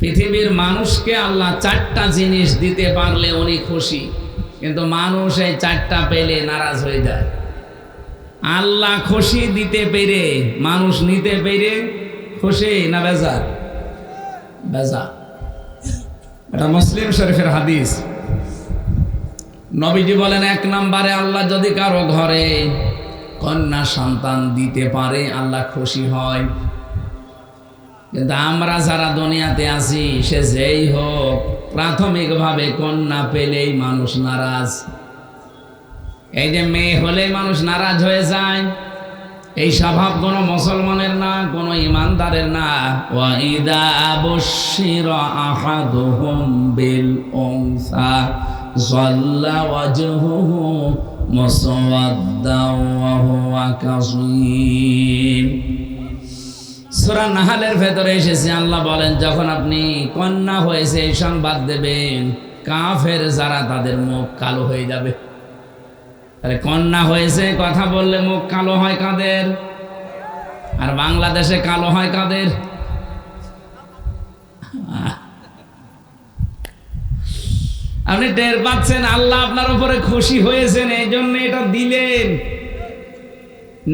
পৃথিবীর মানুষকে আল্লাহ চারটা জিনিস দিতে পারলে উনি খুশি, কিন্তু মানুষ এই চারটা পেলে নারাজ হয়ে যায়। আল্লাহ খুশি দিতে পেরে, মানুষ নিতে পেরে খুশি না বেজার? বেজার। এটা মুসলিম শরীফের হাদিস। নবীজি বলেন, এক নম্বরে আল্লাহ যদি কারো ঘরে কন্যা সন্তান দিতে পারে আল্লাহ খুশি হয়। কিন্তু আমরা যারা দুনিয়াতে আছি, সে যেই হোক, প্রাথমিকভাবে কন্যা পেলেই মানুষ নারাজ। এই যে মেয়ে হলেই মানুষ নারাজ হয়ে যায়, এই স্বভাব কোনো মুসলমানের না, কোনো ইমানদারের না। ওয়াইদা বুশিরা আহাদুহুম বিল উনসা যাল্লা ওয়াজহুহু মুসওয়াদ্দান ওয়া হুয়া কাযীম। সূরা নাহলের ভেতরে এসেছে, আল্লাহ বলেন, যখন আপনি কন্যা হয়েছে এই সংবাদ দেবেন, কাফের যারা তাদের মুখ কালো হয়ে যাবে। তাহলে কন্যা হয়েছে কথা বললে মুখ কালো হয় কাদের? আর বাংলাদেশে কালো হয় কাদের? আপনি টের পাচ্ছেন আল্লাহ আপনার উপরে খুশি হয়েছেন, এই জন্য এটা দিলেন।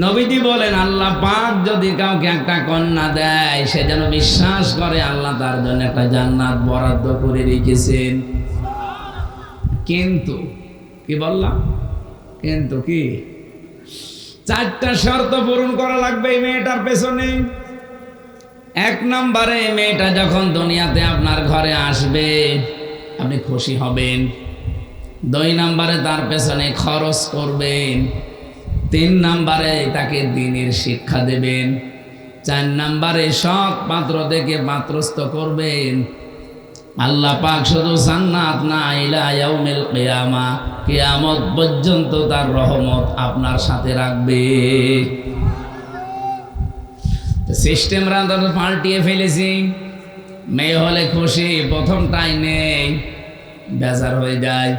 নবীজি বলেন, আল্লাহ পাক যদি কাউকে একটা কন্যা দেয়, সে যেন বিশ্বাস করে আল্লাহ তার জন্য একটা জান্নাত বরাদ্দ করে রেখেছেন। কিন্তু কি বললাম? কিন্তু কি, চারটা শর্ত পূরণ করা লাগবে এই মেয়েটার পেছনে। এক নম্বরে, মেয়েটা যখন দুনিয়াতে আপনার ঘরে আসবে আপনি খুশি হবেন। 2 নম্বরে, তার পেছনে খরচ করবেন। 3 নম্বরে, তাকে দ্বীনের শিক্ষা দেবেন। 4 নম্বরে, সৎ পাত্র দেখে পাত্রস্থ করবেন। আল্লাহ পাক শুধু জান্নাত না, ইলা ইয়াউমিল কিয়ামা, কিয়ামত পর্যন্ত তার রহমত আপনার সাথে রাখবে। সিস্টেম রান্দার পাল্টিয়ে ফেলেছি। মেয়ে হলে খুশি, প্রথমটাই নেই, বেজার হয়ে যায়।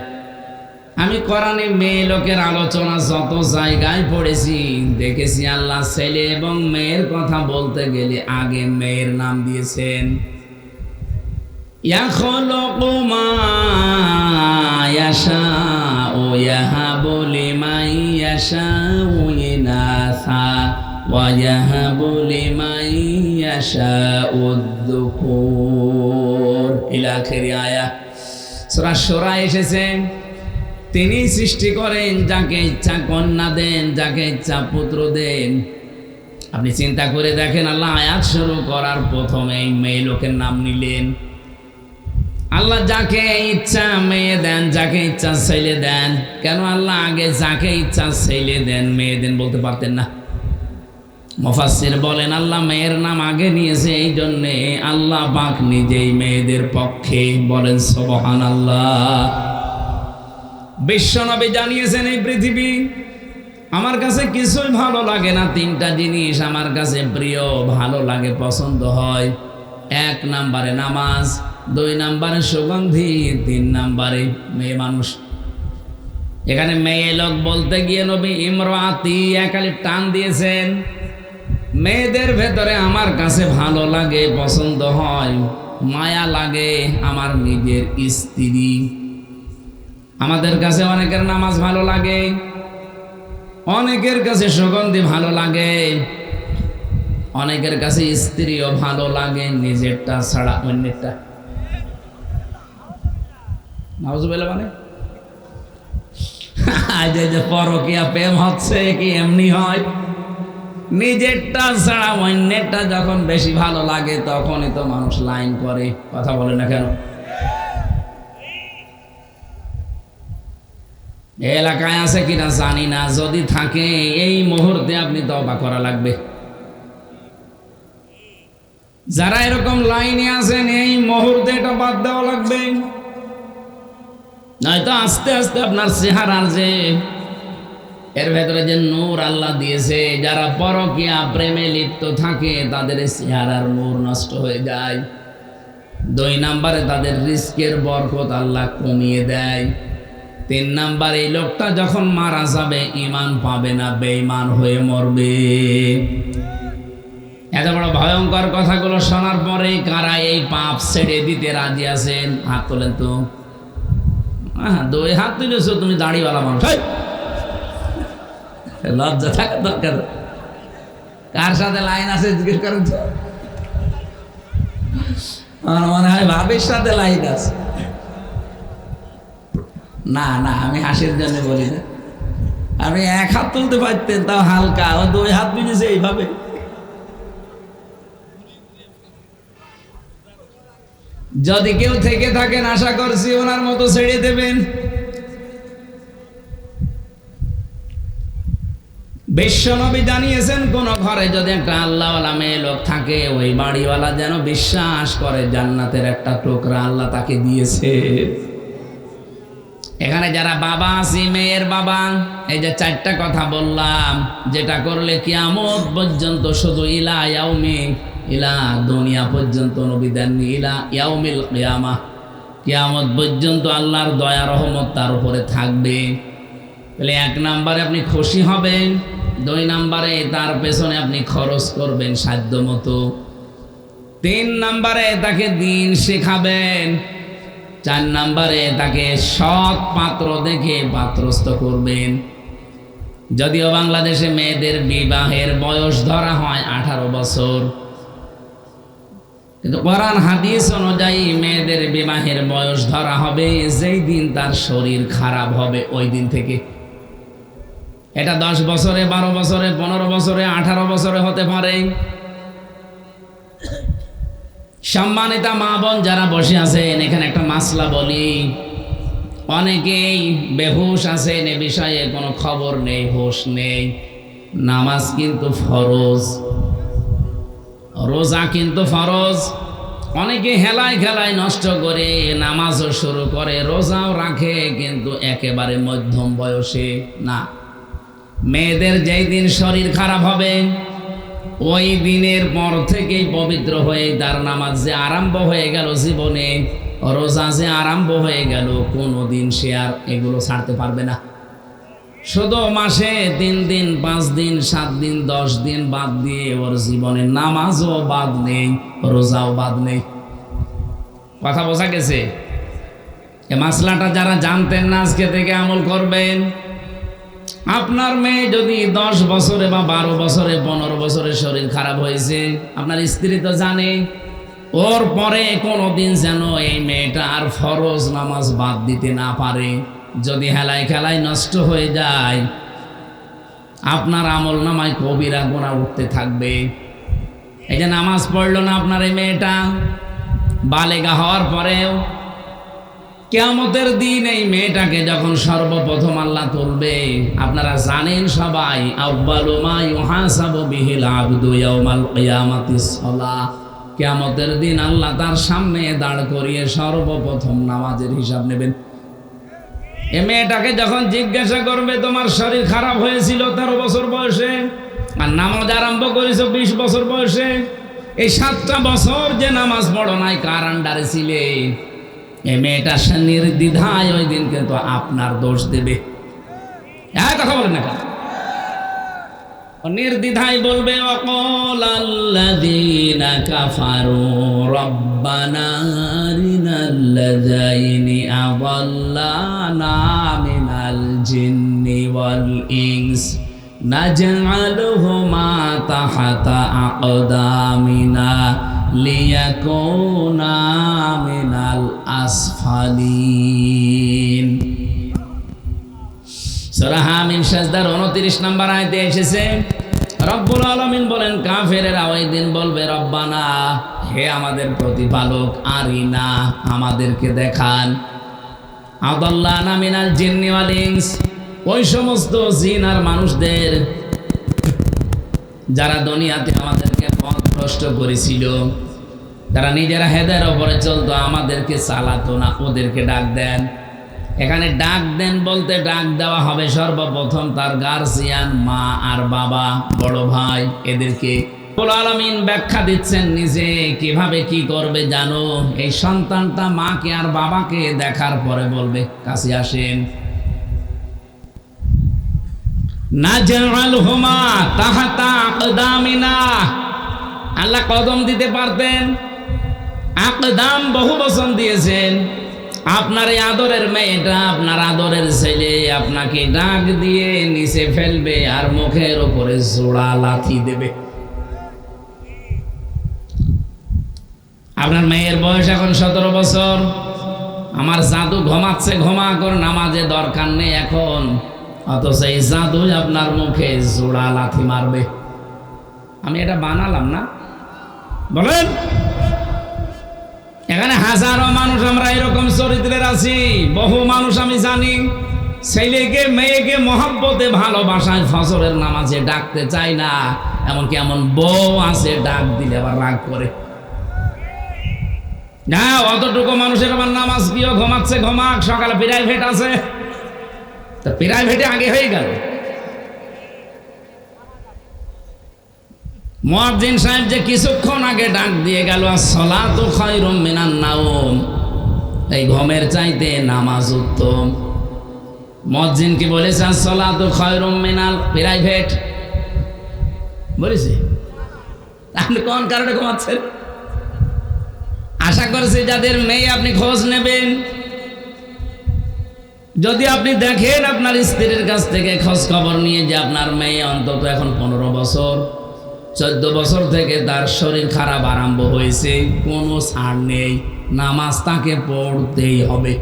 আমি কোরআনে মেয়ে লোকের আলোচনা যত জায়গায় পড়েছি, দেখেছি আল্লাহ ছেলে এবং মেয়ের কথা বলতে গেলে আগে মেয়ের নাম দিয়েছেন। ইয়াখলুকু মা ইয়াশাউ ইয়াহাবু লিমান ইয়াশাউ ইনাসা ওয়া ইয়াহাবু লিমান ইয়াশাউ যুকুর ইলা আখির আয়াত। সূরা শুরা এসেছে, তিনি সৃষ্টি করেন, যাকে ইচ্ছা কন্যা দেন, যাকে ইচ্ছা পুত্র দেন। আপনি চিন্তা করে দেখেন, আল্লাহ আয়াত শুরু করার প্রথমেই মেয়ে লোকের নাম নিলেন। আল্লাহ যাকে ইচ্ছা মেয়ে দেন, যাকে ইচ্ছা ছেলে দেন। কেন আল্লাহ আগে যাকে ইচ্ছা ছেলে দেন মেয়ে দেন বলতে পারতেন না? মুফাসসির বলেন, আল্লাহ মেয়ের নাম আগে নিয়েছে এই জন্যে আল্লাহ পাক নিজেই মেয়েদের পক্ষে। বলেন সুবহানাল্লাহ। বিশ্বনবী জানিয়েছেন, এই পৃথিবী আমার কাছে কিছুই ভালো লাগে না, 3টা জিনিস আমার কাছে প্রিয়, ভালো লাগে, পছন্দ হয়। 1 নম্বরে নামাজ, 2 নম্বরে সুগন্ধি, 3 নম্বরে মেয়ে মানুষ। এখানে মেয়ে লোক বলতে গিয়ে নবী ইমরাতি একালি টান দিয়েছেন। মেয়েদের ভেতরে আমার কাছে ভালো লাগে, পছন্দ হয়, মায়া লাগে আমার নিজের স্ত্রী। আমাদের কাছে অনেকের নামাজ ভালো লাগে, অনেকের কাছে সুগন্ধি ভালো লাগে, অনেকের কাছে স্ত্রীও ভালো লাগে, নিজেরটা ছাড়া অন্যেরটা। নাউজুবিল্লাহ। মানে আজ যে পরকীয়া প্রেম হচ্ছে কি এমনি হয়? নিজেরটা ছাড়া অন্যেরটা যখন বেশি ভালো লাগে তখনই তো মানুষ লাইন করে। কথা বলে না কেন? এলাকায় আছে কিনা জানি না, যদি থাকে এই মুহূর্তে আপনি তওবা করা লাগবে। যারা এরকম লাইনে আছেন এই মুহূর্তে এটা বাদ দেওয়া লাগবে, নয়তো আস্তে আস্তে আপনার চেহারার যে এর ভেতরে যে নূর আল্লাহ দিয়েছে, যারা পরকীয়া প্রেমে লিপ্ত থাকে তাদের চেহারার নূর নষ্ট হয়ে যায়। 2 নম্বরে তাদের রিস্কের বরকত আল্লাহ কমিয়ে দেয়। 3 নম্বরে এই লোকটা যখন মারা যাবে ঈমান পাবে না, বেঈমান হয়ে মরবে। এত বড় ভয়ঙ্কর কথাগুলো শোনার পরে কারা এই পাপ ছেড়ে দিতে রাজি আছেন? হাত তোলেন তো। দুই হাত তুলেছো, তুমি দাড়িওয়ালা মানুষ, লজ্জা থাকা দরকার। কার সাথে লাইন আছে জিজ্ঞেস করেন তো। আমার মনে হয় ভাবির সাথে লাইন আছে। না না, আমি হাসির জন্য বলি না। আপনি এক হাত তুলতে পারতেন, তাও হালকা। ও দুই হাত মিলেছে এইভাবে। যদি কেউ থেকে থাকেন, আশা করছি ওনার মতো ছেড়ে দেবেন। বিশ্বনবী জানিয়েছেন, কোন ঘরে যদি একটা আল্লাহওয়ালা মেয়ে লোক থাকে, ওই বাড়িওয়ালা যেন বিশ্বাস করে জান্নাতের একটা টুকরা আল্লাহ তাকে দিয়েছে। এখানে যারা বাবা আছি, মেয়ের বাবা, এই যে চারটা কথা বললাম, যেটা করলে কিয়ামত পর্যন্ত, শুধু ইলা ইয়াউমি, ইলা দুনিয়া পর্যন্ত নবী দেননি, ইলা ইয়াউমিল কিয়ামা, কিয়ামত পর্যন্ত আল্লাহর দয়া রহমত তার উপরে থাকবে। তাহলে এক নম্বরে আপনি খুশি হবেন, দুই নম্বরে তার পেছনে আপনি খরচ করবেন সাধ্য মতো, তিন নম্বরে তাকে দিন শেখাবেন, চার নম্বরে তাকে সৎ পাত্র দেখে পাত্রস্থ করবেন। যদিও বাংলাদেশে মেয়েদের বিবাহের বয়স ধরা হয় 18 বছর, কিন্তু কোরআন হাদিস অনুযায়ী মেয়েদের বিবাহের বয়স ধরা হবে যেই দিন তার শরীর খারাপ হবে ওই দিন থেকে। এটা 10 বছরে, 12 বছরে, 15 বছরে, 18 বছরে হতে পারে। সম্মানিতা মা বোন যারা বসে আছেন, এখানে একটা মাসলা বলি। অনেকেই বেহুশ আছেন, এ বিষয়ে কোনো খবর নেই, হোশ নেই। নামাজ কিন্তু ফরজ, রোজা কিন্তু ফরজ। অনেকে হেলায় খেলায় নষ্ট করে নামাজও শুরু করে, রোজাও রাখে, কিন্তু একেবারে মধ্যম বয়সে না। মেয়েদের যেই দিন শরীর খারাপ হবে ওই দিনের পর থেকেই পবিত্র হয়ে তার নামাজ যে আরম্ভ হয়ে গেল জীবনে, রোজা যে আরম্ভ হয়ে গেল, কোনোদিন সে আর এগুলো ছাড়তে পারবে না। শুধু মাসে 3 দিন, 5 দিন, 7 দিন, 10 দিন বাদ দিয়ে ওর জীবনে নামাজও বাদ নেই, রোজাও বাদ নেই। কথা বোঝা গেছে? এই মাসলাটা যারা জানতেন না, আজকে থেকে আমল করবেন। আপনার মেয়ে যদি 10 বছরে বা 12 বছরে, 15 বছরে শরীর খারাপ হয়েছে, আপনার স্ত্রী তো জানে, ওর পরে কোনোদিন যেন এই মেয়েটা আর ফরজ নামাজ বাদ দিতে না পারে। যদি হেলায় খেলায় নষ্ট হয়ে যায়, আপনার আমল নামায় কবিরা গুনাহ উঠতে থাকবে। এই যে নামাজ পড়লো না আপনার এই মেয়েটা, বালেগা হওয়ার পরেও কিয়ামতের দিন এই মেয়েটাকে যখন সর্বপ্রথম আল্লাহ তুলবে, আপনারা জানেন সবাই, আউয়ালু মা ইউহাসাবু বিহিল আবদু ইয়াউমাল কিয়ামাতিস সালাহ। কিয়ামতের দিন আল্লাহ তার সামনে দাঁড় করিয়ে সর্বপ্রথম নামাজের হিসাব নেবেন। এ মেয়েটাকে যখন জিজ্ঞাসা করবে, তোমার শরীর খারাপ হয়েছিল 13 বছর বয়সে, আর নামাজ আরম্ভ করেছো 20 বছর বয়সে, এই 7টা বছর যে নামাজ পড়ো নাই, কার আন্ডারে ছিলে? এই মেয়েটা নির্দ্বিধায় ওই দিন কিন্তু আপনার দোষ দেবে। হ্যাঁ, কথা বলেন না কেন? নির্দ্বিধায় বলবে, ওয়াকালাল্লাযীনা কাফারু রব্বানা আরিনাল্লাযাইনি আযাল্লানা মিনাল জিন্নি ওয়াল ইনস নাজআলুহুমা তাহতা আকদামিনা লিয়াকুনা মিনাল আসফালিন। সূরা হামিম সাজদার 29 নম্বর আয়াতে এসেছে, রব্বুল আলামিন বলেন, কাফেরেরা ওই দিন বলবে, রব্বানা, হে আমাদের প্রতিপালক, আরিনা, আমাদেরকে দেখান, আযাল্লানা মিনাল জিন্নি ওয়াল ইনস, ওই সমস্ত জিন আর মানুষদের যারা দুনিয়াতে আমাদেরকে পথভ্রষ্ট করেছিল, তারা নিজেরা হেদায়ের উপরে চলতো, আমাদেরকে চালাতো না, ওদেরকে ডাক দেন। এখানে ডাক দেন বলতে ডাক দেওয়া হবে সর্বপ্রথম তার গার্জিয়ান, মা আর বাবা, বড় ভাই, এদেরকে। রব্বুল আলামিন ব্যাখ্যা দিচ্ছেন নিজে কিভাবে কি করবে জানো। এই সন্তানটা মাকে আর বাবাকে দেখার পরে বলবে, কাছে আসেন, নাজআলহুমা তাহতা আকদামিনা, আল্লাহ কদম দিতে পারতেন, আকদাম বহু বচন দিয়েছেন। আপনার এই আদরের মেয়েটা, আপনার আদরের ছেলে আপনাকে ডাক দিয়ে নিচে ফেলবে আর মুখের উপরে জোড়া লাথি দেবে। আপনার মেয়ের বয়স এখন 17 বছর। আমার জাদু ঘুমাচ্ছে, ঘুমা করে নামাজে দরকার নেই এখন, অথচ এই জাদু আপনার মুখে জোড়া লাথি মারবে। আমি এটা বানালাম না, বলেন? এখানে হাজারো মানুষ আমরা এরকম চরিত্রের আছি। বহু মানুষ আমি জানি ছেলেকে মেয়েকে মহব্বতে ভালোবাসায় ফজরের নামাজে ডাকতে চায় না, এমনকি এমন বউ আছে ডাক দিলে আবার রাগ করে। না, অতটুকু মানুষের আবার নামাজ কিও, ঘুমাচ্ছে ঘুমাক, সকালে প্রাইভেট আছে, তা প্রাইভেটে আগে হয়ে গেল। মুয়াজ্জিন সাহেব যে কিছুক্ষণ আগে ডাক দিয়ে গেল, আসসালাতু খায়রুম মিনান নাওম, এই ঘুমের চাইতে নামাজ উত্তম। মুয়াজ্জিন কি বলেছে আসসালাতু খায়রুম মিনাল প্রাইভেট? বলেছে? আপনি কোন কারণে ঘুমাচ্ছেন? আশা করছি যাদের মেয়ে আপনি খোঁজ নেবেন, যদি আপনি দেখেন আপনার স্ত্রীর কাছ থেকে খোঁজ খবর নিয়ে যে আপনার মেয়ে অন্তত এখন 15 বছর 14 বছর থেকে তার শরীর খারাপ আরম্ভ হয়েছে, কোনো ছাড় নেই, নামাজ তাকে পড়তেই হবে,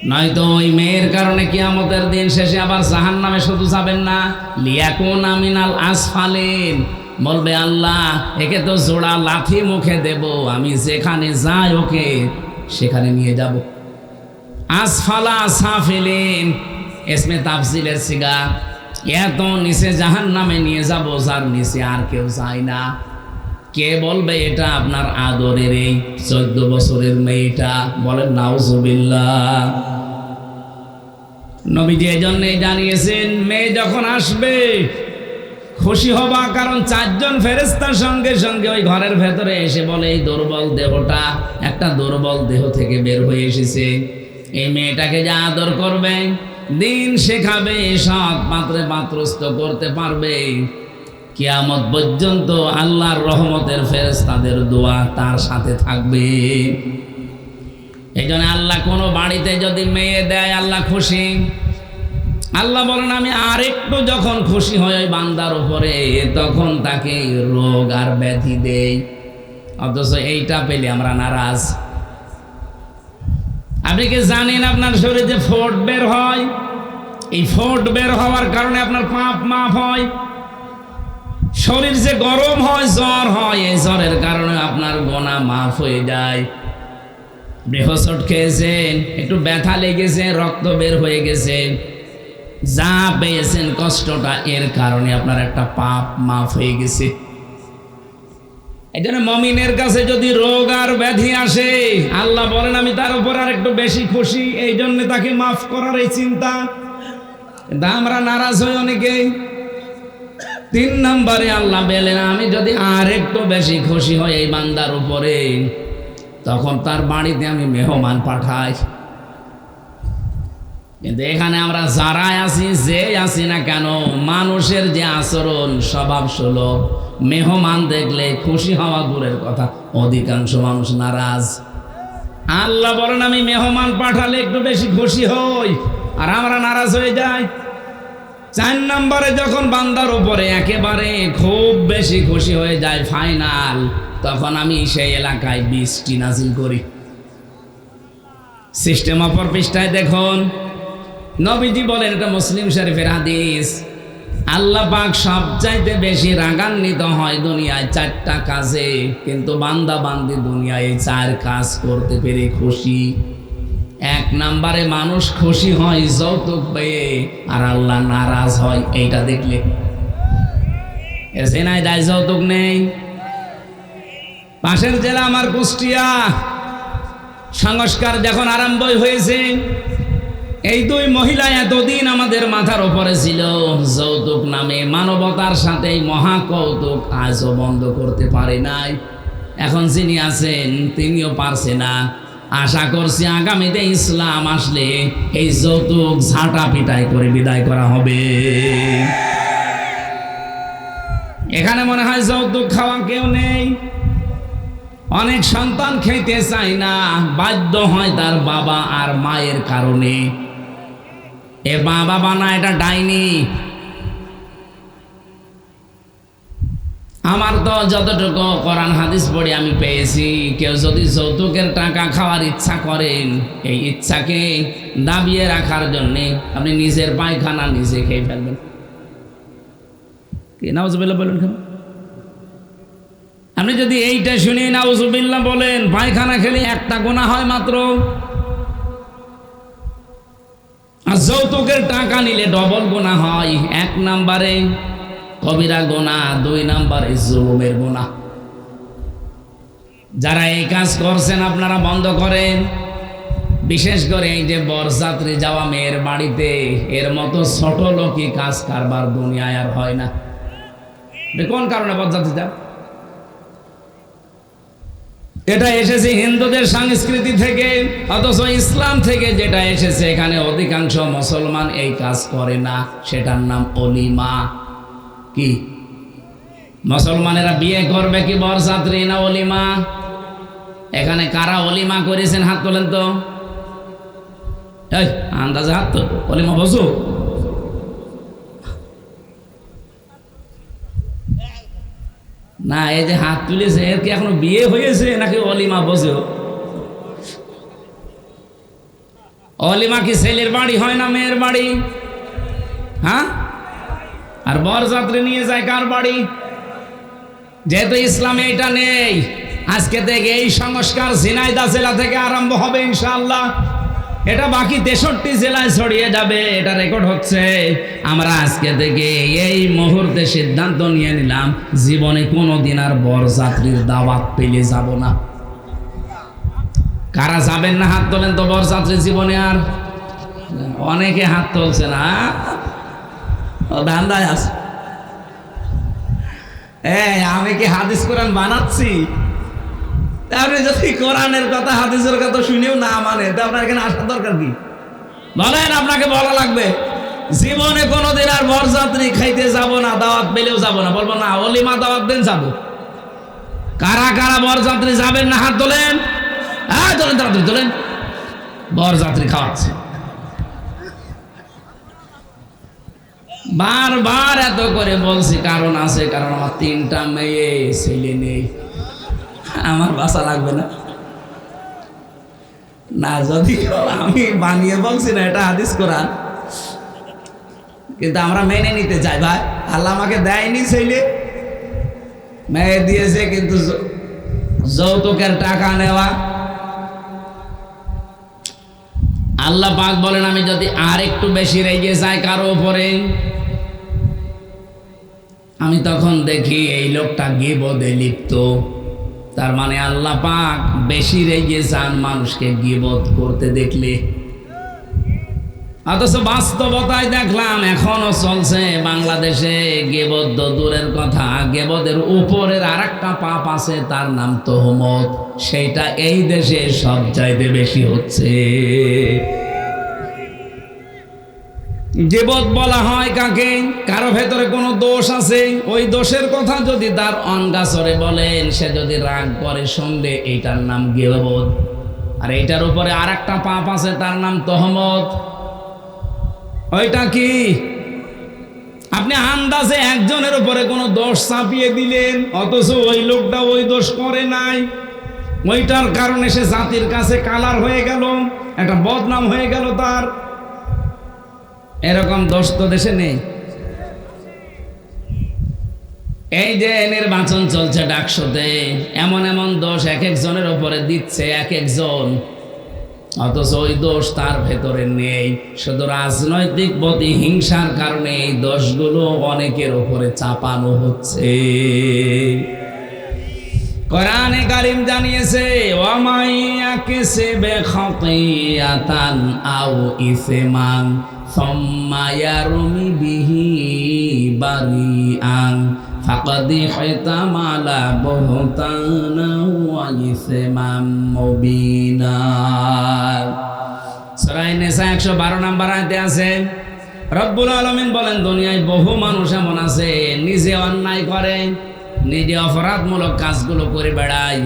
নয়তো ওই মেয়ের কারণে কিয়ামতের দিন শেষে আবার জাহান্নামে শুধু যাবেন না, লিয়াকুনা মিনাল আসফালিন, বলবে আল্লাহ একে তো জোড়া লাথি মুখে দেব, আমি যেখানে যাই ওকে সেখানে নিয়ে যাব। আসফালা সাফিলিন ইসমে তাফসিলের সিগা, এত নিচে জাহান্নামে নিয়ে যাব যার নিচে আর কেউ যায় না। কে বলবে এটা? আপনার আদরের এই 14 বছরের মেয়েটা। বলেন নাউজুবিল্লাহ। নবীজি এজন্যই জানিয়েছেন মেয়ে যখন আসবে খুশি হবা, কারণ 4 জন ফেরেশতার সঙ্গে সঙ্গে ওই ঘরের ভেতরে এসে বলে এই দুর্বল দেহটা একটা দুর্বল দেহ থেকে বের হয়ে এসেছে, এই মেয়েটাকে যা আদর করবে, দিন শেখাবে, সৎ পাত্রে পাত্রস্থ করতে পারবে, কিয়ামত পর্যন্ত আল্লাহর রহমতের ফেরেশতাদের দোয়া তার সাথে থাকবে। এই জন্য আল্লাহ কোনো বাড়িতে যদি মেয়ে দেয় আল্লাহ খুশি। আল্লাহ বলেন আমি আরেকটু যখন খুশি হই ওই বান্দার উপরে, তখন তাকে রোগ আর ব্যাধি দেই, অথচ এইটা পেলে আমরা নারাজ। আপনি কি জানেন আপনার শরীরে ফোট বের হয়? এই ফোট বের হওয়ার কারণে আপনার পাপ মাফ হয়। শরীর যে গরম হয়, জ্বর হয়, এই জ্বরের কারণে আপনার গুনাহ মাফ হয়ে যায়। বৃহস্পট খেয়েছেন, একটু ব্যথা লেগেছে, রক্ত বের হয়ে গেছে, যা পেয়েছেন কষ্টটা, এর কারণে আপনার একটা পাপ মাফ হয়ে গেছে। এই জন্য মমিনের কাছে যদি রোগ আর ব্যাধি আসে আল্লাহ বলেন আমি তার উপর আর একটু বেশি খুশি, এই জন্য তাকে মাফ করার এই চিন্তা। কিন্তু আমরা নারাজ হই অনেকেই। 3 নম্বরে আল্লাহ বলেন আমি যদি আর একটু বেশি খুশি হই এই বান্দার উপরে, তখন তার বাড়িতে আমি মেহমান পাঠাই। কিন্তু এখানে আমরা যারা আছি, যে আছি না কেন, মানুষের যে আচরণ স্বভাব সুলভ, মেহমান দেখলে খুশি হওয়া দূরের কথা, অধিকাংশ মানুষ নারাজ। আল্লাহ বলেন আমি মেহমান পাঠালে একটু বেশি খুশি হই, আর আমরা নারাজ হয়ে যাই। 4 নম্বরে যখন বান্দার উপরে একেবারে খুব বেশি খুশি হয়ে যায় ফাইনাল, তখন আমি সেই এলাকায় বৃষ্টি নাজিল করি। সিস্টেম অপর পৃষ্ঠায় দেখুন, নবীজি বলেন, এটা মুসলিম শরীফের হাদিস, আল্লাহ পাক সবচাইতে বেশি রাগান্বিত হয় দুনিয়ায় 4টা কাজে, কিন্তু বান্দা বান্দি দুনিয়ায় 4 কাজ করতে পেরে খুশি। 1 নম্বরে মানুষ খুশি হয় যৌতুক পেয়ে, আর আল্লাহ নারাজ হয় এইটা দেখলে। এসে নাই দায় যৌতুক নেই। পাশের জেলা আমার কুষ্টিয়া, সংস্কার যখন আরম্ভ হয়েছে, এই 2 মহিলা এতদিন আমাদের মাথার উপরে ছিল, যৌতুক নামে মানবতার সাথে মহা কৌতুক আজও বন্ধ করতে পারে নাই। এখন যিনি আছেন তিনিও পারছে না। আশা করছি আগামীতে ইসলাম আসলে এই যৌতুক ঝাঁটা পিটাই করে বিদায় করা হবে। এখানে মনে হয় যৌতুক খাওয়া কেউ নেই। অনেক সন্তান খেতে চায় না, বাধ্য হয় তার বাবা আর মায়ের কারণে। এ বাবা বানা, এটা ডাইনি। আমার তো যতটুকু কোরআন হাদিস পড়ে আমি পেয়েছি, কেউ যদি যৌতুকের টাকা খাওয়ার ইচ্ছা করেন, এই ইচ্ছাকে দাবিয়ে রাখার জন্যে আপনি নিজের পায়খানা নিজে খেয়ে ফেলবেন। কি নাউজুবিল্লাহ বলেন কেন? আপনি যদি এইটা শুনে নাউজুবিল্লাহ বলেন, পায়খানা খেলে একটা গুনাহ হয় মাত্র। আর যৌতুকের টাকা নিলে ডবল গুনাহ হয়। 1 নম্বরে কবিরা গুনাহ, 2 নম্বরে জুলুমের গুনাহ। যারা এই কাজ করছেন আপনারা বন্ধ করেন। বিশেষ করে এই যে বরযাত্রী যাওয়া মেয়ের বাড়িতে, এর মতো ছোট লোকই কাজ কারবার দুনিয়ায় আর হয় না। কোন কারণে বরযাত্রী যান? এটা এসেছে হিন্দুদের সংস্কৃতি থেকে, অথচ ইসলাম থেকে যেটা এসেছে, এখানে অধিকাংশ মুসলমান এই কাজ করে না। সেটার নাম অলিমা। কি মুসলমানেরা বিয়ে করবে কি বরযাত্রী না অলিমা? এখানে কারা অলিমা করেছেন হাত তোলেন তো। এই আন্দাজে হাত তো, অলিমা বসু। না, এই যে হাত তুলেছে এর কি এখনো বিয়ে হয়েছে নাকি অলিমা বসে? অলিমা কি ছেলের বাড়ি হয় না মেয়ের বাড়ি? হ্যাঁ? আর বরযাত্রী নিয়ে যায় কার বাড়ি? যেহেতু ইসলামে এটা নেই, আজকে থেকে এই সংস্কার ঝিনাইদহ জেলা থেকে আরম্ভ হবে ইনশাআল্লাহ। এটা বাকি 63 জেলায় ছড়িয়ে যাবে। এটা রেকর্ড হচ্ছে। আমরা আজকে থেকে এই মুহূর্তে সিদ্ধান্ত নিয়ে নিলাম, জীবনে কোনোদিন আর বরযাত্রীর দাওয়াত পেলে যাব না। কারা যাবেন না হাত তোলেন তো বরযাত্রী জীবনে? আর অনেকে হাত তুলছে না, ধান্দায় আছে। আমি কি হাদিস কোরআন বানাচ্ছি? আপনি যদি কোরআনের কথা হাদিসের কথা শুনেও না মানে, তা আপনার এখানে আসার দরকার কি? বলেন, আপনাকে বলা লাগবে জীবনে কোনোদিন আর বরযাত্রী খাইতে যাব না, দাওয়াত পেলেও যাব না। বলবো না, অলিমা দাওয়াত দেন যাব। কারা কারা বরযাত্রী যাবেন না হাত তোলেন। হ্যাঁ তোলেন, তাড়াতাড়ি তোলেন। বরযাত্রী খাওয়াচ্ছে। বারবার এত করে বলছি, কারণ আছে, কারণ আমার 3টা মেয়ে, ছেলে নেই। আমার বাসা লাগবে না। না, যদি আমি বানিয়ে বলছি না, এটা হাদিস কোরআন, কিন্তু আমরা মেনে নিতে চাই। ভাই, আল্লাহ আমাকে দেয়নি ছেলে, মেয়ে দিয়েছে, কিন্তু যৌতুকের টাকা নেওয়া। আল্লাহ পাক বলেন, আমি যদি আর একটু বেশি রেগে যাই কারো উপরে, আমি তখন দেখি এই লোকটা গীবতে লিপ্ত। তার মানে আল্লাহ পাক বেশি রেগে যান মানুষকে গীবত করতে দেখলে। অথচ বাস্তবতায় দেখলাম এখনো চলছে বাংলাদেশে গীবত। দূরের কথা, গীবতের উপরের আরেকটা পাপ আছে, তার নাম তোহমত। সেটা এই দেশে সব চাইতে বেশি হচ্ছে। গীবত বলা হয় কাকে? কারো ভেতরে কোনো দোষ আছে, ওই দোষের কথা যদি তার অঙ্গাচরে বলেন, সে যদি রাগ করে শুনলে, এইটার নাম গীবত। আর এইটার উপরে আরেকটা পাপ আছে, তার নাম তোহমত। ওইটা কি? আপনি আন্দাজে একজনের উপরে কোনো দোষ চাপিয়ে দিলেন, অথচ ওই লোকটা ওই দোষ করে নাই। ওইটার কারণে সে জাতির কাছে কালার হয়ে গেল, একটা বদনাম হয়ে গেল তার। এরকম দোষ তো দেশে নেই। এই যে নির্বাচন চলছে ডাকসুতে, এমন এমন দোষ এক একজনের উপরে দিচ্ছে এক একজন, অথচ ওই দোষ তার ভেতরে নেই। শুধু রাজনৈতিক প্রতিহিংসার কারণে এই দোষগুলো অনেকের উপরে চাপানো হচ্ছে। কোরআনে কারীম জানিয়েছে, ওয়ামাইয়া কাসাবা খাতিয়াতান আও ইসমান সুম্মা ইয়ারমি বিহি বারিআন ফাকাদ ইহতামালা বুহতানা ওয়া ইসমান মুবিনা। সূরা নিসা 112 নম্বর আয়াতে আছে, রব্বুল আলামিন বলেন দুনিয়ায় বহু মানুষ এমন আছে নিজে অন্যায় করে, নিজে অপরাধমূলক কাজগুলো করে বেড়ায়,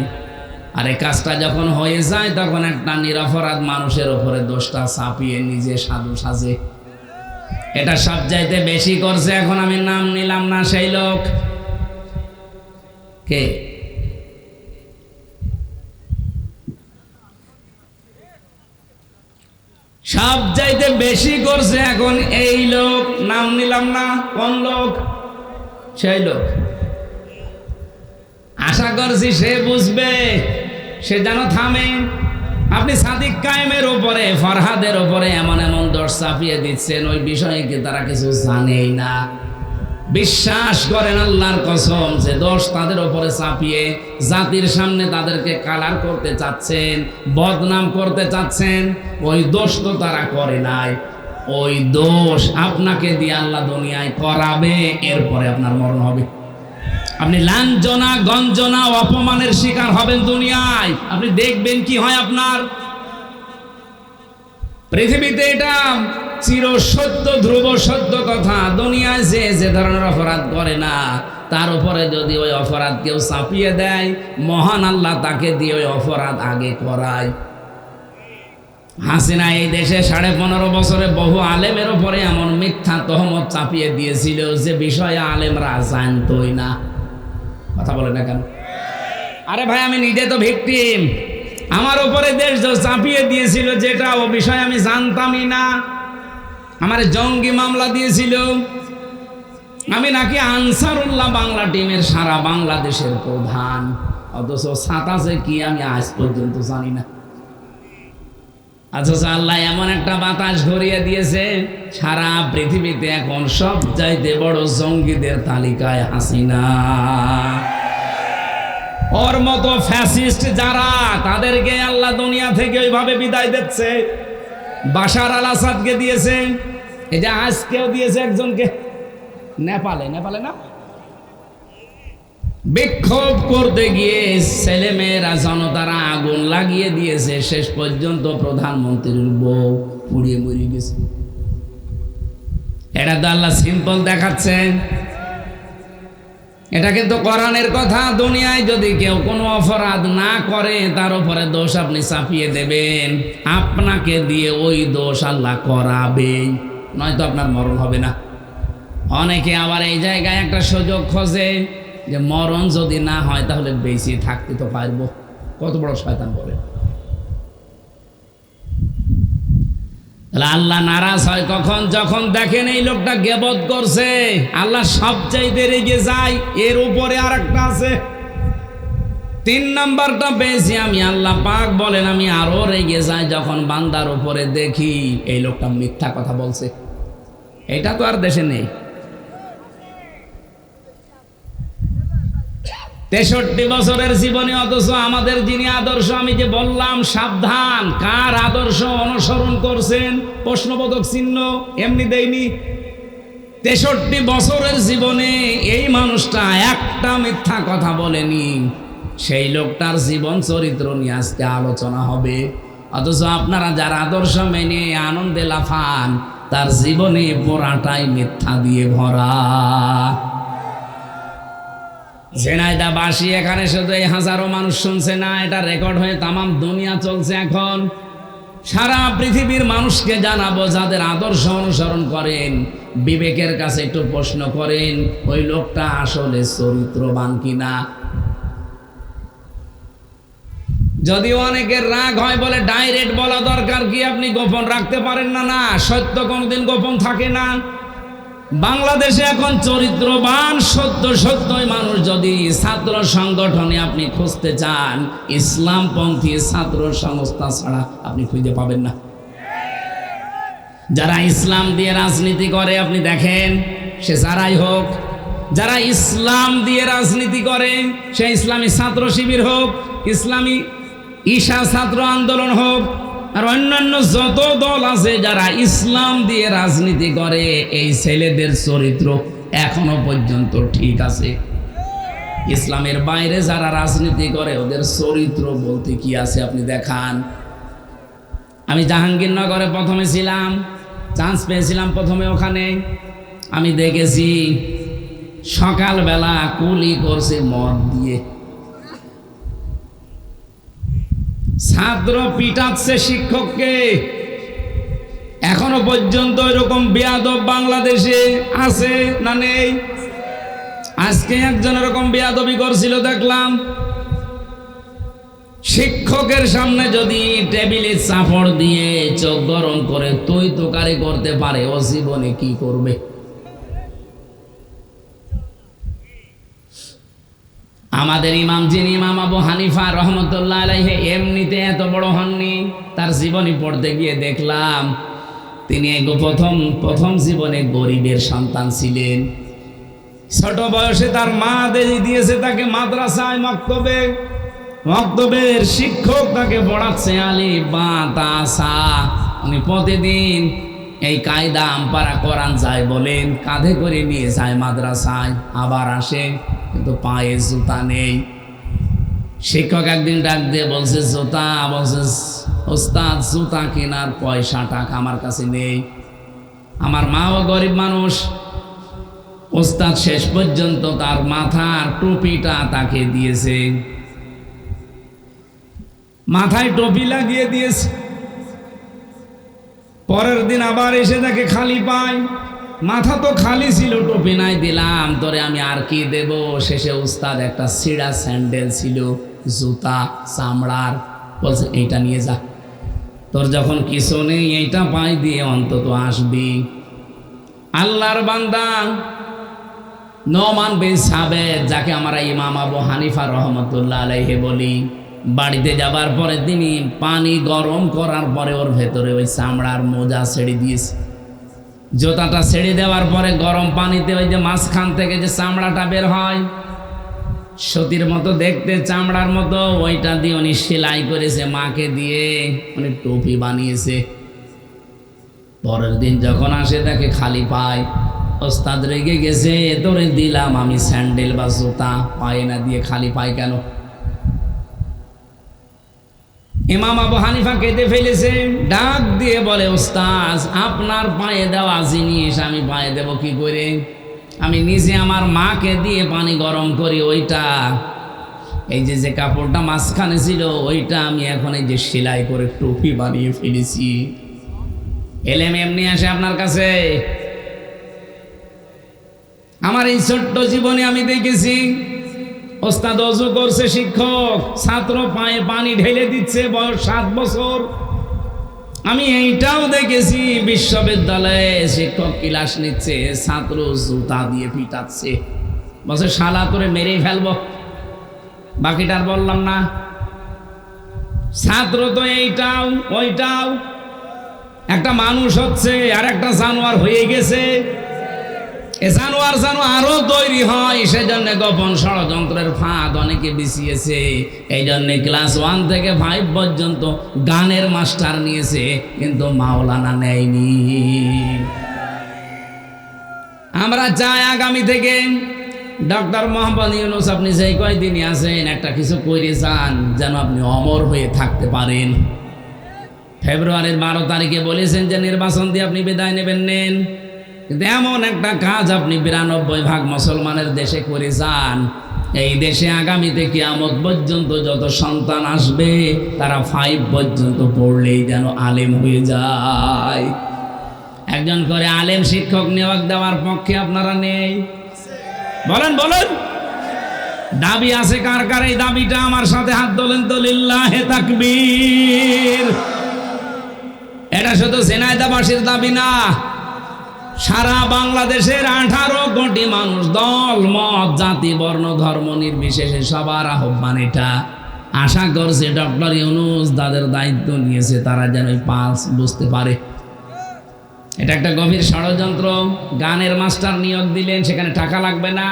আর এই কাজটা যখন হয়ে যায় তখন একটা নিরপরাধ মানুষের উপরে দোষটা চাপিয়ে নিজে সাধু সাজে। এটা সবচাইতে বেশি করছে, এখন আমি নাম নিলাম না, সেই লোক কে? সবচাইতে বেশি করছে এখন এই লোক, নাম নিলাম না, কোন লোক? সেই লোক। আশা করছি সে বুঝবে, সে যেন থামে। আপনি সাদিক কায়েমের উপরে, ফরহাদের উপরে এমন এমন দোষ চাপিয়ে দিচ্ছেন, ওই বিষয়ে কি তারা কিছু জানেই না? বিশ্বাস করেন আল্লাহর কসম, যে দোষ তাদের উপরে চাপিয়ে জাতির সামনে তাদেরকে কালার করতে চাচ্ছেন, বদনাম করতে চাচ্ছেন, ওই দোষ তো তারা করে নাই। ওই দোষ আপনাকে দিয়ে আল্লাহ দুনিয়ায় করাবে, এরপরে আপনার মরণ হবে। আপনি লাঞ্ছনা গঞ্জনা অপমানের শিকার হবেন দুনিয়ায়, আপনি দেখবেন কি হয় আপনার। পৃথিবীতে এটা চির সত্য, ধ্রুব সত্য কথা, দুনিয়ায় যে ধরনের অপরাধ করে না তার উপরে যদি ওই অপরাধ কেউ চাপিয়ে দেয়, মহান আল্লাহ তাকে দিয়ে ওই অপরাধ আগে করায়। হাসিনা এই দেশে 15.5 বছরে বহু আলেমের উপরে এমন মিথ্যা তহমত চাপিয়ে দিয়েছিল যে বিষয়ে আলেমরা জানতই না। কথা বলে না কেন? আরে ভাই, আমি নিজে তো ভিকটিম, আমার উপরে দেশ চাপিয়ে দিয়েছিল যেটা, ও বিষয়ে আমি জানতামই না। আমার জঙ্গি মামলা দিয়েছিল, আমি নাকি আনসারুল্লাহ বাংলা টিমের সারা বাংলাদেশের প্রধান, অথচ সাতাশে কি আমি আজ পর্যন্ত জানি না। অথচ আল্লাহ এমন একটা বাতাস ঘুরিয়ে দিয়েছে, সারা পৃথিবীতে এখন সব চাইতে বড় জঙ্গিদের তালিকায় হাসিনা। ওর মতো ফ্যাসিস্ট যারা, তাদেরকে আল্লাহ দুনিয়া থেকে ওইভাবে বিদায় দিচ্ছে। বাশার আল আসাদকে দিয়েছে, এই যে আজকেও দিয়েছে একজনকে, নেপালে না, বিক্ষোভ করতে গিয়ে ছেলেমেয়েরা জনতারা আগুন লাগিয়ে দিয়েছে, শেষ পর্যন্ত প্রধানমন্ত্রীর বউ পুড়িয়ে মরে গেছে। এটা তো আল্লাহ সিম্পল দেখাচ্ছেন, এটা কিন্তু কোরআনের কথা। দুনিয়ায় যদি কেউ কোনো অপরাধ না করে তার উপরে দোষ আপনি চাপিয়ে দেবেন, আপনাকে দিয়ে ওই দোষ আল্লাহ করাবে, নয়তো আপনার মরণ হবে না। অনেকে আবার এই জায়গায় একটা সুযোগ খোঁজে যে মরণ যদি না হয় তাহলে বেঁচে থাকতে তো পারবো। কত বড় শয়তান বলে। তাহলে আল্লাহ নারাজ হয় কখন? যখন দেখেন এই লোকটা গীবত করছে। আল্লাহ সবচাইতে রেগে যায়, এর উপরে আর একটা আছে। 3 নাম্বারটা পেয়েছি আমি, আল্লাহ পাক বলেন আমি আরো রেগে যাই যখন বান্দার উপরে দেখি এই লোকটা মিথ্যা কথা বলছে। এটা তো আর দেশে নেই। 63 বছরের জীবনে, অথচ আমাদের যিনি আদর্শ, আমি যে বললাম সাবধান, কার আদর্শ অনুসরণ করছেন প্রশ্নবোধক চিহ্ন এমনি দেয়নি। 63 বছরের জীবনে এই মানুষটা একটা মিথ্যা কথা বলেনি। সেই লোকটার জীবন চরিত্র নিয়ে আজকে আলোচনা হবে। অথচ আপনারা যারা আদর্শ মেনে আনন্দে লাফান, তার জীবনে পুরাটাই মিথ্যা দিয়ে ভরা। ঝিনাইদহ বাসী এখানে শুধু এই হাজারো মানুষ শুনছে না, এটা রেকর্ড হয়ে তামাম দুনিয়া চলছে। এখন সারা পৃথিবীর মানুষকে জানাবো, যাদের আদর্শ অনুসরণ করেন, বিবেকের কাছে একটু প্রশ্ন করেন ওই লোকটা আসলে চরিত্রবান কিনা। যদিও অনেকের রাগ হয় বলে ডাইরেক্ট বলা দরকার কি, আপনি গোপন রাখতে পারেন না। না, সত্য কোনদিন গোপন থাকে না। বাংলাদেশে এখন চরিত্রবান সত্যই মানুষ যদি ছাত্র সংগঠনে আপনি খুঁজতে চান, ইসলামপন্থী ছাত্র সংস্থা ছাড়া আপনি খুঁজে পাবেন না। যারা ইসলাম দিয়ে রাজনীতি করে আপনি দেখেন, সে যারাই হোক, যারা ইসলাম দিয়ে রাজনীতি করে, সে ইসলামী ছাত্র শিবির হোক, ইসলামী ঈশা ছাত্র আন্দোলন হোক, আর অন্যান্য যত দল আছে যারা ইসলাম দিয়ে রাজনীতি করে, এই ছেলেদের চরিত্র এখনো পর্যন্ত ঠিক আছে। ইসলামের বাইরে যারা রাজনীতি করে ওদের চরিত্র বলতে কি আছে আপনি দেখান। আমি জাহাঙ্গীরনগরে প্রথমে ছিলাম, চান্স পেয়েছিলাম প্রথমে ওখানে। আমি দেখেছি সকালবেলা কুলি করছে মদ দিয়ে, ছাত্র পিটাচ্ছে শিক্ষককে। এখনো পর্যন্ত এরকম বেয়াদব বাংলাদেশে আছে না নেই? আজকে একজন এরকম বেয়াদবি করছিল দেখলাম। শিক্ষকের সামনে যদি টেবিলে চাপড় দিয়ে চোখ গরম করে তুই তোকারি করতে পারে, ও জীবনে কি করবে? আমাদের ইমাম যিনি ইমাম আবু হানিফা রহমতুল্লাহ আলাইহি এমনিতে এত বড় হননি, তার জীবনী পড়তে গিয়ে দেখলাম তিনি প্রথম জীবনে গরিবের সন্তান ছিলেন। ছোট বয়সে তার মা দিয়েছে তাকে মাদ্রাসায় মক্তবের শিক্ষক তাকে পড়াচ্ছে আলিফ বা তা সা। উনি প্রতিদিন এই কায়দা আমপারা কোরআন যায় বলেন কাঁধে করে নিয়ে যায় মাদ্রাসায়, আবার আসে কিন্তু পায়ে জুতা নেই। শিক্ষক একদিন ডাক দিয়ে বলছে জুতা, বলছে ওস্তাদ জুতা কেনার পয়সা টাকা আমার কাছে নেই। আমার মাও গরিব মানুষ। ওস্তাদ শেষ পর্যন্ত তার মাথার টুপিটা তাকে দিয়েছে, মাথায় টুপি লাগিয়ে দিয়েছে। পরের দিন আবার এসে তাকে খালি পায়, মাথা তো খালি ছিল, টুপি নাই, দিলাম তোরে আমি আর কি দেব। শেষে উস্তাদ একটা ছিঁড়া স্যান্ডেল ছিল, জুতা চামড়ার, বলছে এইটা নিয়ে যা, তোর যখন কিছু নেই এইটা পাই দিয়ে অন্তত আসবি। আল্লাহর বান্দা নোমান বিন সাবেত, যাকে আমরা ইমাম আবু হানিফা রহমতুল্লাহ আলাইহি বলি, বাড়িতে যাবার পরে তিনি পানি গরম করার পরে ওর ভেতরে ওই চামড়ার মোজা ছেড়ে দিয়েছে। জুতাটা ছেড়ে দেওয়ার পরে গরম পানিতে ওই যে মাঝখান থেকে যে চামড়াটা বের হয় সতীর মতো দেখতে, চামড়ার মতো, ওইটা দিয়ে উনি সেলাই করেছে, মাকে দিয়ে উনি টুপি বানিয়েছে। পরের দিন যখন আসে তাকে খালি পায়। ওস্তাদ রেগে গেছে, তোরে দিলাম আমি স্যান্ডেল বা জুতা, পায়ে না দিয়ে খালি পায় কেন? ইমাম আবু হানিফা কেঁদে ফেলেছে, ডাক দিয়ে বলে ওস্তাদ আপনার পায়ে দেওয়া জিনিস আমি পায়ে দেব কি করে? আমি নিজে আমার মাকে দিয়ে পানি গরম করি, ওইটা এই যে কাপড়টা মাঝখানে ছিল ওইটা আমি এখন এই যে সেলাই করে টুপি বানিয়ে ফেলেছি। এলেম এমনি আসে আপনার কাছে? আমার এই ছোট্ট জীবনে আমি দেখেছি ওস্তাদ অজু করছে, শিক্ষক ছাত্র পায়ে পানি ঢেলে দিচ্ছে, বয়স 7 বছর। আমি এইটাও দেখেছি বিশ্ববিদ্যালয়ে শিক্ষক ক্লাস নিচ্ছে, ছাত্র জুতা দিয়ে পিটাচ্ছে, বলছে শালা তোরে মেরেই ফেলবো। বাকিটার বললাম না। ছাত্র তো এইটাও ওইটাও, একটা মানুষ হচ্ছে আর একটা জানোয়ার হয়ে গেছে। এ জানোয়ার যেন আরো তৈরি হয়, সেজন্য গোপন ষড়যন্ত্রের ফাঁদ অনেকে বিছিয়েছে। এই জন্য ক্লাস 1 থেকে 5 পর্যন্ত গানের মাস্টার নিয়েছে, কিন্তু মাওলানা নেয়নি। আমরা চাই আগামী থেকে ডক্টর মোহাম্মদ ইউনূস আপনি যেই কয়দিনই আছেন একটা কিছু করে যান, যেন আপনি অমর হয়ে থাকতে পারেন। ফেব্রুয়ারির 12 তারিখে বলেছেন যে নির্বাচন দিয়ে আপনি বিদায় নেন, কিন্তু এমন একটা কাজ আপনি 92% মুসলমানের দেশে করে যান, এই দেশে আগামীতে কিয়ামত পর্যন্ত যত সন্তান আসবে তারা 5 পর্যন্ত পড়লেই যেন আলেম হয়ে যায়। একজন করে আলেম শিক্ষক নিয়োগ দেওয়ার পক্ষে আপনারা নেই? বলেন বলেন, দাবি আছে কার কার? এই দাবিটা আমার সাথে হাত তোলেন তো, লিল্লাহে তাকবীর। এটা শুধু ঝিনাইদহবাসীর দাবি না, সারা বাংলাদেশের 18 কোটি মানুষ, দল মত জাতি বর্ণ ধর্ম নির্বিশেষে সবার আহ্বান এটা। আশা করছে ডক্টর ইউনূস তাদের দায়িত্ব নিয়েছে, তারা যেন পাঁচ বুঝতে পারে। এটা একটা গভীর ষড়যন্ত্র। গানের মাস্টার নিয়োগ দিলেন, সেখানে টাকা লাগবে না।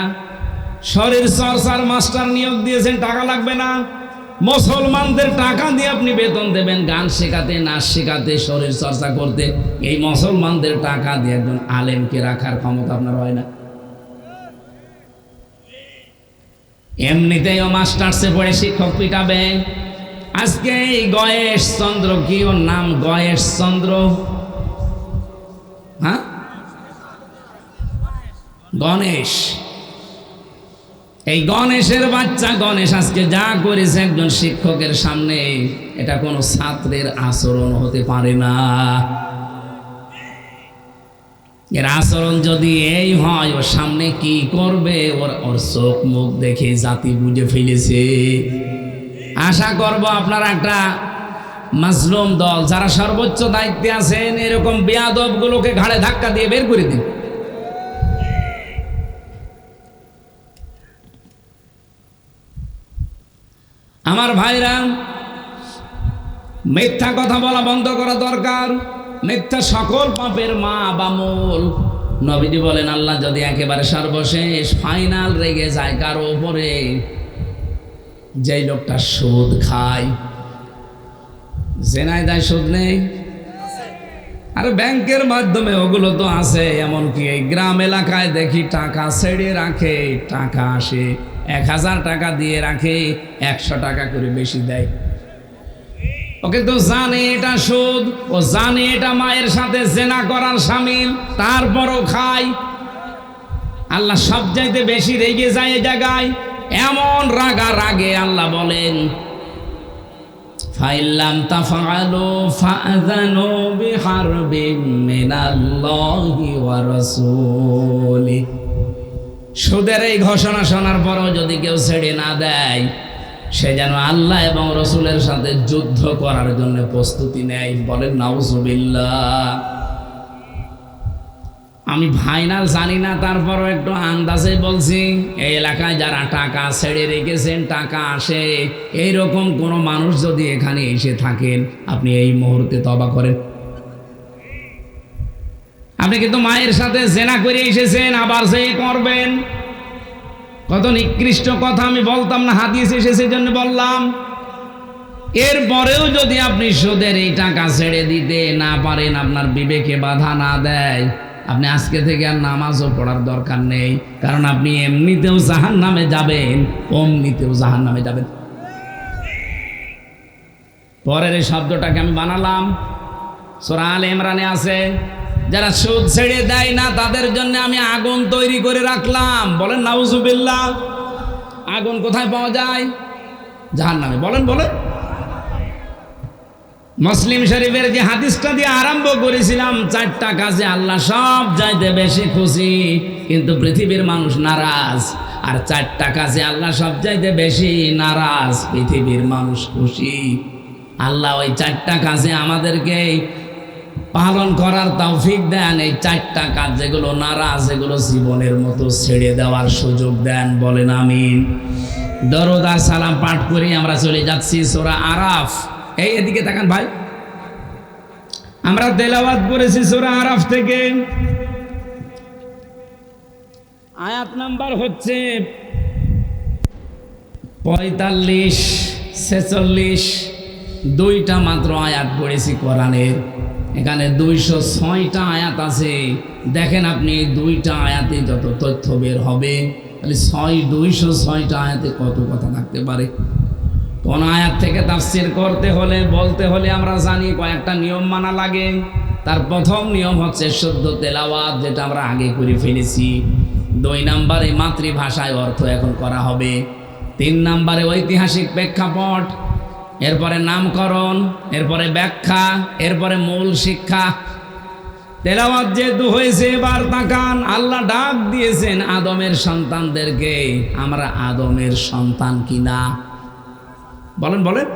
শরীর চর্চার মাস্টার নিয়োগ দিয়েছেন, টাকা লাগবে না। মুসলমানদের টাকা দিয়ে আপনি বেতন দেবেন গান শেখাতে, নাচ শেখাতে, শরীর চর্চা করতে। এই মুসলমানদের টাকা দিয়ে একজন আলেমকে রাখার ক্ষমতা আপনার হয় না। এমনিতেই ও মাস্টার্সে পড়ে শিক্ষক পিটাবে। আজকে এই গয়েশ চন্দ্র, কি ওর নাম, গয়েশ চন্দ্র, হ্যাঁ, গণেশ। এই গণেশের বাচ্চা গণেশ আজকে যা করেছে একজন শিক্ষকের সামনে, এটা কোনো ছাত্রের আচরণ হতে পারে না। এর আচরণ যদি এই হয়, ওর সামনে কি করবে ওর চোখ মুখ দেখে জাতি বুঝে ফেলেছে। আশা করব আপনারা একটা মাজলুম দল যারা সর্বোচ্চ দায়িত্বে আছেন, এরকম বেয়াদব গুলোকে ঘাড়ে ধাক্কা দিয়ে বের করে দিন। আমার ভাইরা, মিথ্যা কথা বলা বন্ধ করা দরকার। মিথ্যা সকল পাপের মা বা মূল। নবীজি বলেন, আল্লাহ যদি একেবারে সর্বশেষ ফাইনাল রেগে যায় কারো উপরে, যেই লোকটা সুদ খায়, জেনায় দেয়, সুদ নেই, আর ব্যাংকের মাধ্যমে ওগুলো তো আছে। এমনকি এই গ্রাম এলাকায় দেখি টাকা ছেড়ে রাখে, টাকা আসে 1000 টাকা দিয়ে রাখে, 100 টাকা করে বেশি দেয়। ওকে তো জানে এটা সুদ, ও জানে এটা মায়ের সাথে জেনা করার শামিল, তারপরও খায়। আল্লাহ সব চাইতে বেশি রেগে যায় এই জায়গায়। এমন রাগা রাগে আল্লাহ বলেন, ফাইল্লাম তাফআলু ফাআযানু বিহারবিম মিনাল্লাহি ওয়া রাসূলিহি। সুদের এই ঘোষণা শোনার পরও যদি কেউ ছেড়ে না দেয়, সে যেন আল্লাহ এবং রসুলের সাথে যুদ্ধ করার জন্য প্রস্তুতি নেয়। বলেন নাউজুবিল্লাহ। আমি ফাইনাল জানি না, তারপরও একটু আন্দাজে বলছি, এই এলাকায় যারা টাকা ছেড়ে রেখেছেন, টাকা আসে, এইরকম কোনো মানুষ যদি এখানে এসে থাকেন, আপনি এই মুহূর্তে তওবা করেন। আপনি কিন্তু মায়ের সাথে জেনা করে এসেছেন, আবার যে করবেন। কত নিকৃষ্ট কথা আমি বলতাম না, হাদিস এসেছে জন্য বললাম। এরপরেও যদি আপনি সুদের এই টাকা ছেড়ে দিতে না পারেন, আপনার বিবেকে বাধা না দেয়, আপনি আজকে থেকে আর নামাজও পড়ার দরকার নেই। কারণ আপনি এমনিতেও জাহান্নামে যাবেন, অমনিতেও জাহান্নামে যাবেন। পরের এই শব্দটাকে আমি বানালাম, সূরা আলে ইমরানে আছে, যারা সুদ ছেড়ে দেয় না তাদের জন্য আমি আগুন তৈরি করে রাখলাম। বলেন নাউজুবিল্লাহ। আগুন কোথায় পাওয়া যায়? জাহান্নামে। বলেন বলেন। মুসলিম শরীফের যে হাদিসটা দিয়ে আরম্ভ করেছিলাম, 4টা কাজে আল্লাহ সব চাইতে বেশি খুশি, কিন্তু পৃথিবীর মানুষ নারাজ। আর 4টা কাজে আল্লাহ সব চাইতে বেশি নারাজ, পৃথিবীর মানুষ খুশি। আল্লাহ ওই 4টা কাজে আমাদেরকে পালন করার তৌফিক দেন। এই 4টা কাজ যেগুলো নারাজ, এগুলো জীবনের মতো ছেড়ে দেওয়ার সুযোগ দেন। বলেন আমিন। দরুদ আর সালাম পাঠ করে আমরা চলে যাচ্ছি সূরা আরাফ। এই এদিকে তাকান ভাই, আমরা তেলাওয়াত করেছি সূরা আরাফ থেকে। আয়াত নাম্বার হচ্ছে 45, 46। 2টা মাত্র আয়াত পড়েছি কোরআনের। এখানে 206টা আয়াত আছে। দেখেন আপনি এই 2টা আয়াতে যত তথ্য বের হবে, তাহলে 206টা আয়াতে কত কথা থাকতে পারে। কোন আয়াত থেকে তাফসীর করতে হলে, বলতে হলে আমরা জানি কয়েকটা নিয়ম মানা লাগে। তার প্রথম নিয়ম হচ্ছে শুদ্ধ তেলাওয়াত, যেটা আমরা আগে করে ফেলেছি। 2 নম্বরে মাতৃভাষায় অর্থ এখন করা হবে। 3 নম্বরে ঐতিহাসিক প্রেক্ষাপট, এরপরে নামকরণ, এরপরে ব্যাখ্যা, এরপরে মূল শিক্ষা। তেলাওয়াত যেহেতু হয়েছে, এবার তাকান, আল্লাহ ডাক দিয়েছেন আদমের সন্তানদেরকে। আমরা আদমের সন্তান কিনা? বলেন বলেন।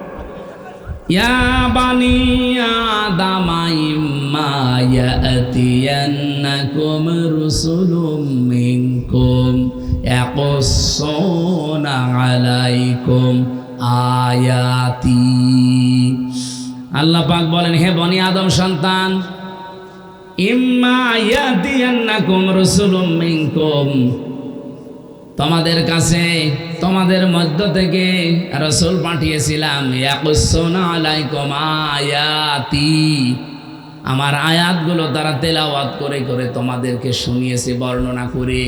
ইয়া বানি আদামা ইম্মা ইয়াতিয়ান্নাকুম রুসুলুম মিনকুম ইয়াকুসসুনা আলাইকুম আয়াতি। আল্লাহ পাক বলেন, হে বনি আদম সন্তান, ইম্মা ইয়াতিয়ান্নাকুম রুসুলুম মিনকুম, তোমাদের কাছে, তোমাদের মধ্য থেকে রাসূল পাঠিয়েছিলাম। ইয়াকুসসুনা আলাইকুম আয়াতি, আমার আয়াতগুলো তারা তেলাওয়াত করে করে তোমাদেরকে শুনিয়েছে, বর্ণনা করে।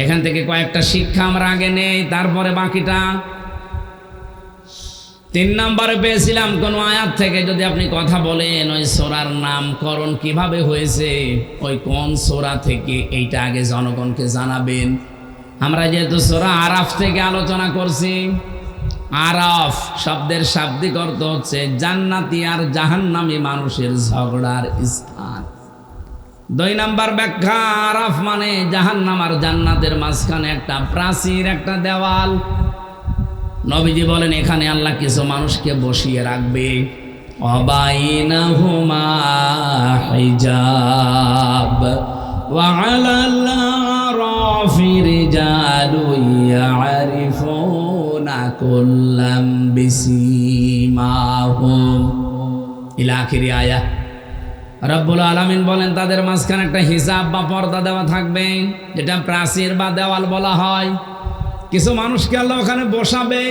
এখান থেকে কয়েকটা শিক্ষা আমরা আগে নেই, তারপরে বাকিটা। 3 নম্বরে পেয়েছিলাম কোন আয়াত থেকে যদি আপনি কথা বলেন ওই সূরার নামকরণ কিভাবে হয়েছে, ওই কোন সূরা থেকে, এইটা আগে জনগণকে জানাবেন। আমরা যেহেতু সূরা আরাফ থেকে আলোচনা করছি, আরাফ শব্দের শাব্দিক অর্থ হচ্ছে জান্নাতি আর জাহান্নামী মানুষের ঝগড়ার স্থান। 2 নম্বর ব্যাখ্যা, আরাফ মানে জাহান্নাম আর জান্নাতের মাঝখানে একটা প্রাচীর, একটা দেওয়াল। নবীজি বলেন এখানে আল্লাহ কিছু মানুষকে বসিয়ে রাখবে, অবাইনাহুমা হিজাব ওয়া আলাল আরাফি রিজালুন ইয়ারিফুনা কুল্লাম বিসিমাহুম ইলা আখিরি আয়া। রব্বুল আলামিন বলেন তাদের মাঝখানে একটা হিসাব বা পর্দা দেওয়া থাকবে, যেটা প্রাচীর বা দেওয়াল বলা হয়। কিছু মানুষকে আল্লাহ ওখানে বসাবে,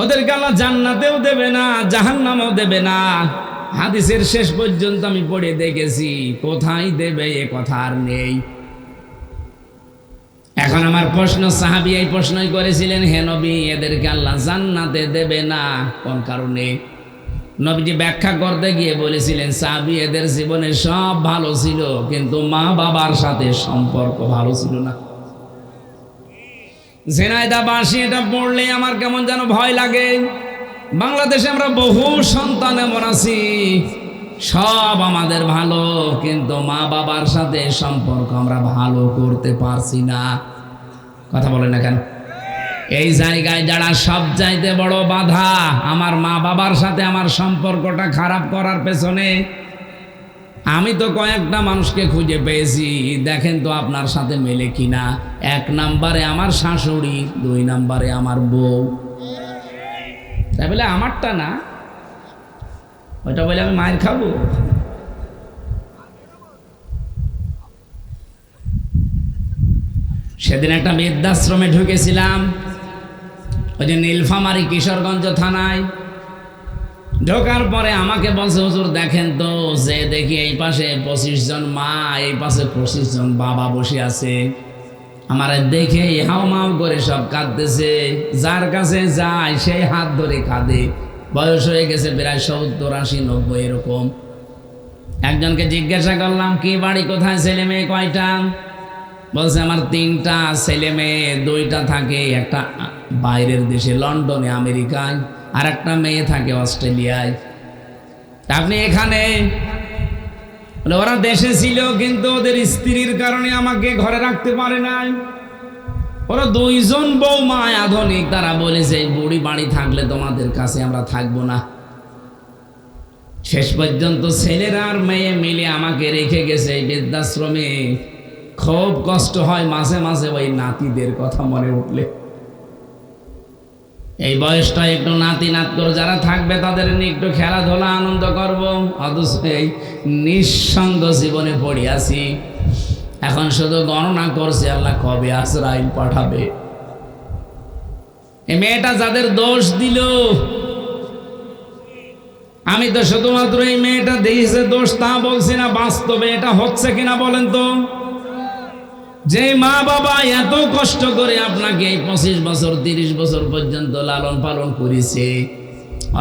ওদেরকে আল্লাহ জান্নাতেও দেবে না, জাহান্নামেও দেবে না। হাদিসের শেষ পর্যন্ত আমি পড়ে দেখেছি, কোথায় দেবে এ কথা আর নেই। এখন আমার প্রশ্ন, সাহাবী এই প্রশ্নই করেছিলেন, হে নবী এদেরকে আল্লাহ জান্নাতে দেবে না কোন কারণে? নবীজি ব্যাখ্যা করতে গিয়ে বলেছিলেন, সাহাবী এদের জীবনে সব ভালো ছিল, কিন্তু মা বাবার সাথে সম্পর্ক ভালো ছিল না। ঝিনাইদহ বাসী এটা পড়লে আমার কেমন যেন ভয় লাগে। বাংলাদেশে আমরা বহু সন্তান এমন আছি, সব আমাদের ভালো, কিন্তু মা বাবার সাথে সম্পর্ক আমরা ভালো করতে পারছি না। কথা বলেন না কেন? এই জায়গায় যারা সব চাইতে বড় বাধা, আমার মা বাবার সাথে আমার সম্পর্কটা খারাপ করার পেছনে, আমি তো কয়েকটা মানুষকে খুঁজে পেয়েছি, দেখেন তো আপনার সাথে মেলে কিনা। 1 নম্বরে আমার শাশুড়ি, 2 নম্বরে আমার বউ। তাই বলে আমারটা না, ওইটা বলে আমি মায়ের খাবো? সেদিন একটা বৃদ্ধাশ্রমে ঢুকেছিলাম, ওই যে নীলফামারী কিশোরগঞ্জ থানায়। ঢোকার পরে আমাকে বলছে, হুজুর দেখেন তো, যে দেখি এই পাশে 25 জন মা, এই পাশে 25 জন বাবা বসে আছে। আমার দেখে হাউমাউ করে সব কাঁদতেছে, যার কাছে যায় সেই হাত ধরে কাঁদে। বয়স হয়ে গেছে প্রায় 70, 80, 90 এরকম। একজনকে জিজ্ঞাসা করলাম, কি বাড়ি কোথায়, ছেলে মেয়ে কয়টা? বলছে আমার 3টা ছেলে মেয়ে, 2টা থাকে একটা বাইরের দেশে লন্ডনে আমেরিকায়, আর একটা মেয়ে থাকে অস্ট্রেলিয়ায়। আপনি এখানে? ওরা দেশে ছিল, কিন্তু ওদের স্ত্রীর কারণে আমাকে ঘরে রাখতে পারে নাই। ওরা 2 জন বৌমা আধুনিক, তারা বলেছে বুড়ি বাড়ি থাকলে তোমাদের কাছে আমরা থাকবো না। শেষ পর্যন্ত ছেলেরা আর মেয়ে মিলে আমাকে রেখে গেছে এই বৃদ্ধাশ্রমে। খুব কষ্ট হয় মাঝে মাঝে ওই নাতিদের কথা মনে উঠলে। এই বয়সটা একটু নাতি নাতকর যারা থাকবে তাদের নিয়ে একটু খেলাধুলা আনন্দ করব, অথচ এই নিঃসঙ্গ জীবনে পড়ে আছি। এখন শুধু গণনা করছে আল্লাহ কবে আজরাইল পাঠাবে। এই মেয়েটা যাদের দোষ দিল, আমি তো শুধুমাত্র এই মেয়েটা দিয়েছে দোষ তা বলছি না, বাস্তবে এটা হচ্ছে কিনা বলেন তো? যে মা বাবা এত কষ্ট করে আপনাকে এই 25 বছর 30 বছর পর্যন্ত লালন পালন করেছে,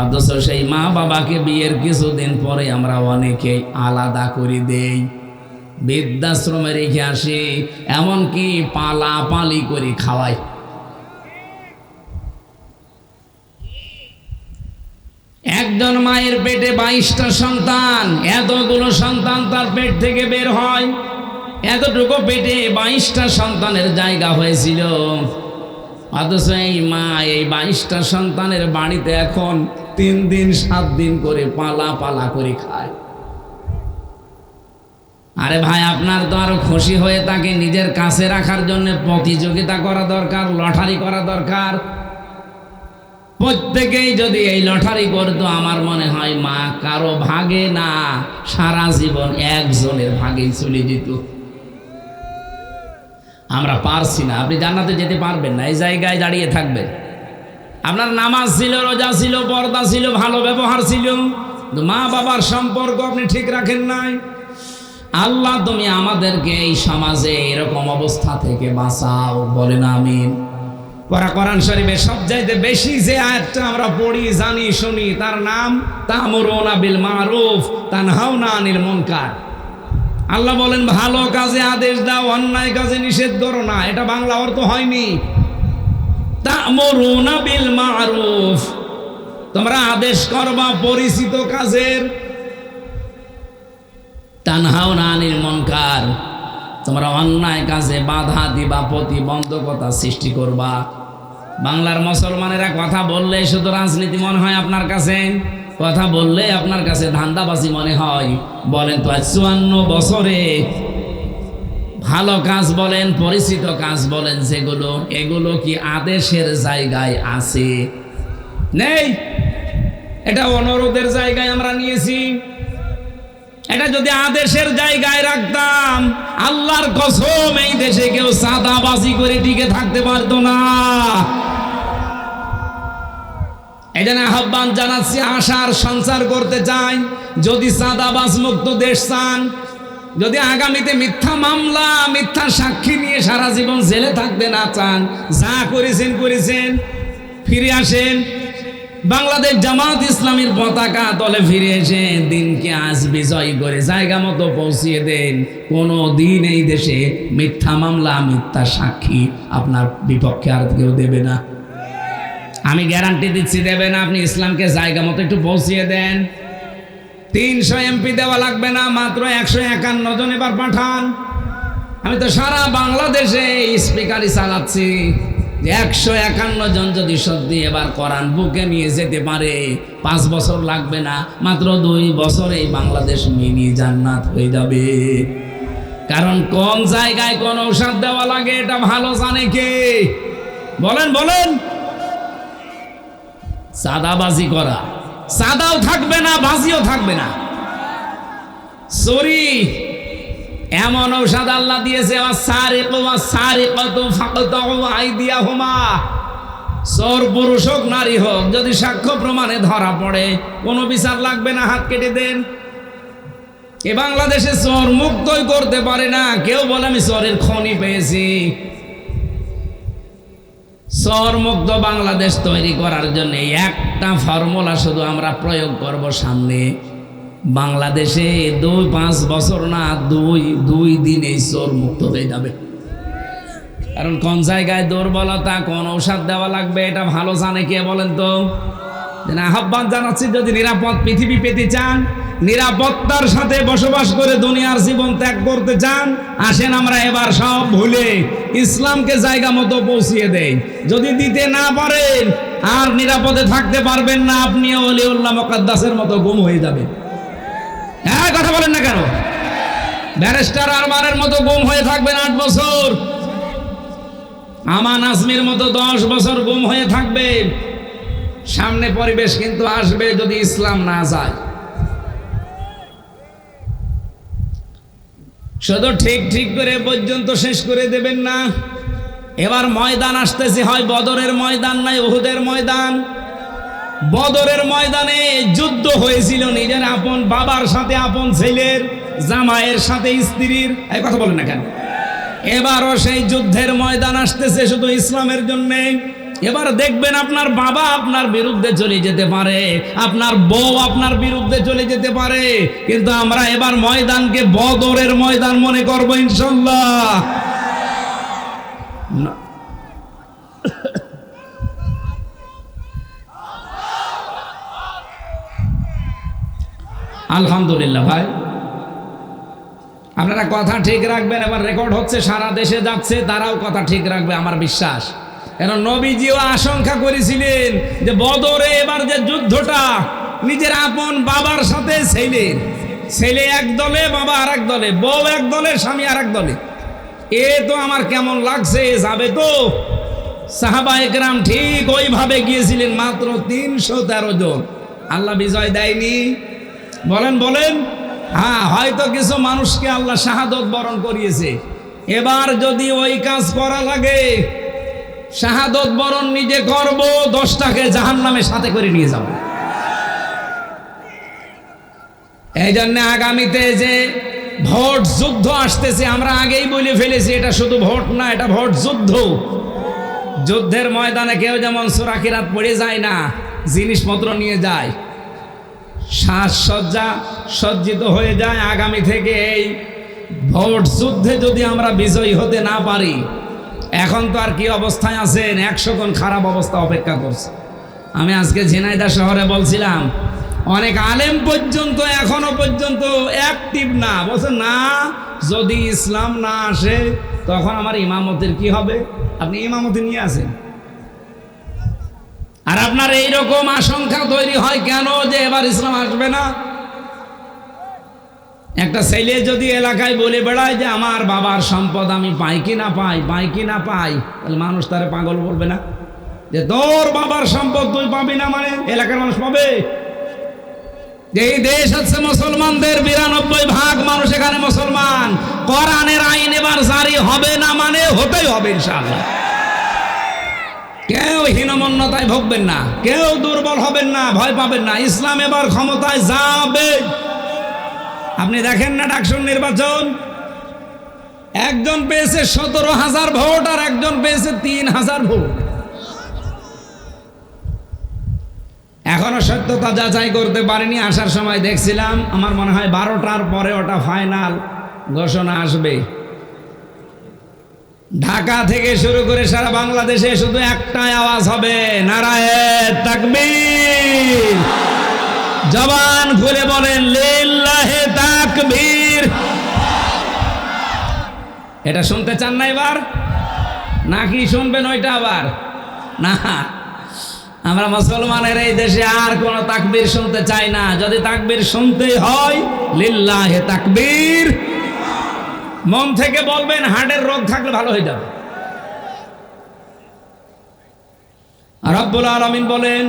অথচ সেই মা বাবাকে বিয়ের কিছুদিন পরে আমরা অনেকে আলাদা করে দেই, বৃদ্ধাশ্রমে রেখে আসি, এমনকি পালাপালি করে খাওয়াই। একজন মায়ের পেটে 22টা সন্তান, এতগুলো সন্তান তার পেট থেকে বের হয়, এতটুকু পেটে 22টা সন্তানের জায়গা হয়েছিল, অথচ এই মা এই 22টা সন্তানের বাড়িতে এখন 3 দিন 7 দিন করে পালা পালা করে খায়। আরে ভাই, আপনার তো আরো খুশি হয়ে তাকে নিজের কাছে রাখার জন্য প্রতিযোগিতা করা দরকার, লটারি করা দরকার। প্রত্যেকেই যদি এই লটারি করতো, আমার মনে হয় মা কারো ভাগে না, সারা জীবন একজনের ভাগেই চলে যেত। আমরা পারছি না। আপনি জান্নাতে যেতে পারবেন না, এই জায়গায় দাঁড়িয়ে থাকবেন। আপনার নামাজ ছিল, রোজা ছিল, পর্দা ছিল, ভালো ব্যবহার ছিল, মা বাবার সম্পর্ক আপনি ঠিক রাখেন নাই। আল্লাহ তুমি আমাদেরকে এই সমাজে এরকম অবস্থা থেকে বাঁচাও, বলেন আমিন। কোরআন শরীফে সবচাইতে বেশি যে আয়াতটা আমরা পড়ি জানি শুনি তার নাম তা'মুরুনা বিল মারুফ তানহাউনা আনিল মুনকার। আল্লাহ বলেন ভালো কাজে আদেশ দাও, অন্যায় কাজে নিষেধ করো না। এটা বাংলা অর্থ হয়নি। তা'মুরুনা বিল মারুফ, তোমরা আদেশ করবা পরিচিত কাজের, তানহাউনা আনিল মুনকার, তোমরা অন্যায় কাজে বাধা দিবা, প্রতিবন্ধকতা সৃষ্টি করবা। বাংলার মুসলমানেরা কথা বললে শুধু রাজনীতি মনে হয় আপনার কাছে, কথা বললে আপনার কাছে ধান্দাবাজি মনে হয়। বলেন তো 54 বছরে ভালো কাজ বলেন, পরিচিত কাজ বলেন যেগুলো, এগুলো কি আদেশের জায়গায় আছে? নেই। এটা অনুরোধের জায়গায় আমরা নিয়েছি। এটা যদি আদেশের জায়গায় রাখতাম, আল্লাহর কসম এই দেশে কেউ সাদাবাজি করে টিকে থাকতে পারতো না। এই জন্য আহ্বান জানাচ্ছি, আশার সঞ্চার করতে চাই, যদি সাদাবাজ মুক্ত দেশ চান, যদি আগামীতে মিথ্যা মামলা মিথ্যা সাক্ষী নিয়ে সারা জীবন জেলে থাকতে না চান, যা করেছেন করেছেন, ফিরে আসেন। বাংলাদেশ জামাত ইসলামীর পতাকা তলে ফিরে এসে দিনকে আজ বিজয় করে জায়গা মতো পৌঁছিয়ে দেন। কোনো দিন এই দেশে মিথ্যা মামলা মিথ্যা সাক্ষী আপনার বিপক্ষে আর কেউ দেবে না। আমি গ্যারান্টি দিচ্ছি দেবে না। আপনি ইসলামকে জায়গা মতো একটু পৌঁছিয়ে দেন। 300 এমপি দেওয়া লাগবে না, মাত্র 151 জন এবার পাঠান। আমি তো সারা বাংলাদেশে স্পিকারই চালাচ্ছি। 151 জন যদি সত্যি এবার কোরআন বুকে নিয়ে যেতে পারে, 5 বছর লাগবে না, মাত্র 2 বছরেই বাংলাদেশ মিনি জান্নাত হয়ে যাবে। কারণ কোন জায়গায় কোন ঔষধ দেওয়া লাগে এটা ভালো জানে কে? বলেন বলেন। সাদাবাজি করা, সাদাও থাকবে না, বাজিও থাকবে না। চুরি এমন ঔষধ আল্লাহ দিয়েছে, চোর পুরুষ হোক নারী হোক, যদি সাক্ষ্য প্রমাণে ধরা পড়ে কোনো বিচার লাগবে না, হাত কেটে দেন। এ বাংলাদেশে চোর মুক্তই করতে পারে না। কেউ বলে আমি চোরের খনি পেয়েছি। চোর মুক্ত বাংলাদেশ তৈরি করার জন্য একটা ফর্মুলা শুধু আমরা প্রয়োগ করব সামনে। বাংলাদেশে 2-5 বছর না, 2 দিনেই চোর মুক্ত হয়ে যাবে। কারণ কোন জায়গায় দুর্বলতা, কোন ঔষধ দেওয়া লাগবে এটা ভালো জানে কে? বলেন তো। আহ্বান জানাচ্ছি, যদি নিরাপদ পৃথিবী পেতে চান, নিরাপত্তার সাথে বসবাস করে দুনিয়ার জীবন ত্যাগ করতে চান, আসেন আমরা এবার সব ভুলে ইসলামকে জায়গা মতো পৌঁছিয়ে দেই। যদি দিতে না পারেন আর নিরাপদে থাকতে পারবেন না, আপনিও ওলিউল্লাহ মুকাদ্দাসের মতো গুম হয়ে যাবেন। হ্যাঁ, কথা বলেন না কেন? ব্যারিস্টার আরমানের মতো গুম হয়ে থাকবেন 8 বছর। আমান আজমির মতো 10 বছর গুম হয়ে থাকবেন। সামনে পরিবেশ কিন্তু আসবে যদি ইসলাম না যায়। শুধু ঠিক ঠিক করে পর্যন্ত শেষ করে দেবেন না। এবার ময়দান আসতেছে, হয় বদরের ময়দান নাই উহুদের ময়দান। বদরের ময়দানে যুদ্ধ হয়েছিল নিজের আপন বাবার সাথে আপন ছেলের, জামাইয়ের সাথে স্ত্রীর। এই কথা বলেন না কেন? এবারও সেই যুদ্ধের ময়দান আসতেছে শুধু ইসলামের জন্যে। এবার দেখবেন আপনার বাবা আপনার বিরুদ্ধে চলে যেতে পারে, আপনার বউ আপনার বিরুদ্ধে চলে যেতে পারে, কিন্তু আমরা এবার ময়দানকে বদরের ময়দান মনে করবো ইনশাল্লাহ। আলহামদুলিল্লাহ ভাই, আপনারা কথা ঠিক রাখবেন। এবার রেকর্ড হচ্ছে, সারা দেশে যাচ্ছে, তারাও কথা ঠিক রাখবে আমার বিশ্বাস। কারণ নবীজিও আশঙ্কা করেছিলেন যে বদরে এবার যে যুদ্ধটা নিজের আপন বাবার সাথে ছেলে এক দলে, বাবা আর এক দলে, বউ এক দলে, স্বামী আর এক দলে। এ তো আমার কেমন লাগছে, যাবে তো? সাহাবায়ে কেরাম ঠিক ওইভাবে গিয়েছিলেন, মাত্র 313 জন। আল্লাহ বিজয় দেয়নি? বলেন বলেন। হ্যাঁ, হয়তো কিছু মানুষকে আল্লাহ শাহাদত বরণ করিয়েছে। এবার যদি ওই কাজ করা লাগে, শাহাদত বরণ নিজে করব, 10টাকে জাহান্নামে সাথে করে নিয়ে যাব। এই জন্য আগামীতে যে ভোট যুদ্ধ আসতেছে, আমরা আগেই বলে ফেলেছি, এটা শুধু ভোট না, এটা ভোট যুদ্ধ। যুদ্ধের ময়দানে কেউ যেমন সূরা কিরাত পড়ে যায় না, জিনিসপত্র নিয়ে যায়, সাজসজ্জা সজ্জিত হয়ে যায় আগামী থেকে এই ভোট যুদ্ধে যদি আমরা বিজয়ী হতে না পারি। এখন তো আর কি অবস্থায় আছেন, 100 গুণ খারাপ অবস্থা অপেক্ষা করছে। আমি আজকে ঝিনাইদহ শহরে বলছিলাম, অনেক আলেম পর্যন্ত এখনো পর্যন্ত অ্যাক্টিভ না, বলছে না যদি ইসলাম না আসে তখন আমার ইমামতের কি হবে। আপনি ইমামতি নিয়ে আসেন, আর আপনার এইরকম আশঙ্কা তৈরি হয় কেন যে এবার ইসলাম আসবে না। একটা ছেলে যদি এলাকায় বলে বেড়ায় যে আমার বাবার সম্পদ আমি পাই কি না পাই, তাহলে মানুষ তারে পাগল বলবে না? যে তোর বাবার সম্পদ তুই পাবি না মানে এলাকার মানুষ পাবে? এই দেশ হচ্ছে মুসলমানদের, 92% মানুষ এখানে মুসলমান। কোরআনের আইন এবার জারি হবে না মানে হতেই হবে ইনশাআল্লাহ। কেউ হীনমন্যতায় ভুগবেন না, কেউ দুর্বল হবেন না, ভয় পাবেন না। ইসলাম এবার ক্ষমতায় যাবে। আপনি দেখেন না ডাকসুর নির্বাচন, একজন পেয়েছে 17,000 ভোট আর একজন পেয়েছে 3,000 ভোট। এখনো সত্যতা যাচাই করতে পারিনি। আসার সময় দেখছিলাম, আমার মনে হয় 12টার পরে ওটা ফাইনাল ঘোষণা আসবে। ঢাকা থেকে শুরু করে সারা বাংলাদেশে শুধু একটাই আওয়াজ হবে, নারায়ে তাকবীর। জবান খুলে বলেন লিল্লাহে তাকবীর। এটা শুনতে চান না এবার, নাকি শুনবেন ওইটা আবার? না, আমরা মুসলমানের এই দেশে আর কোনো তাকবীর শুনতে চাই না। যদি তাকবীর শুনতেই হয় লিল্লাহে তাকবীর। মন থেকে বলবেন, হার্টের রোগ থাকলে ভালো হয়ে যাবে। রব্বুল আলামিন বলেন,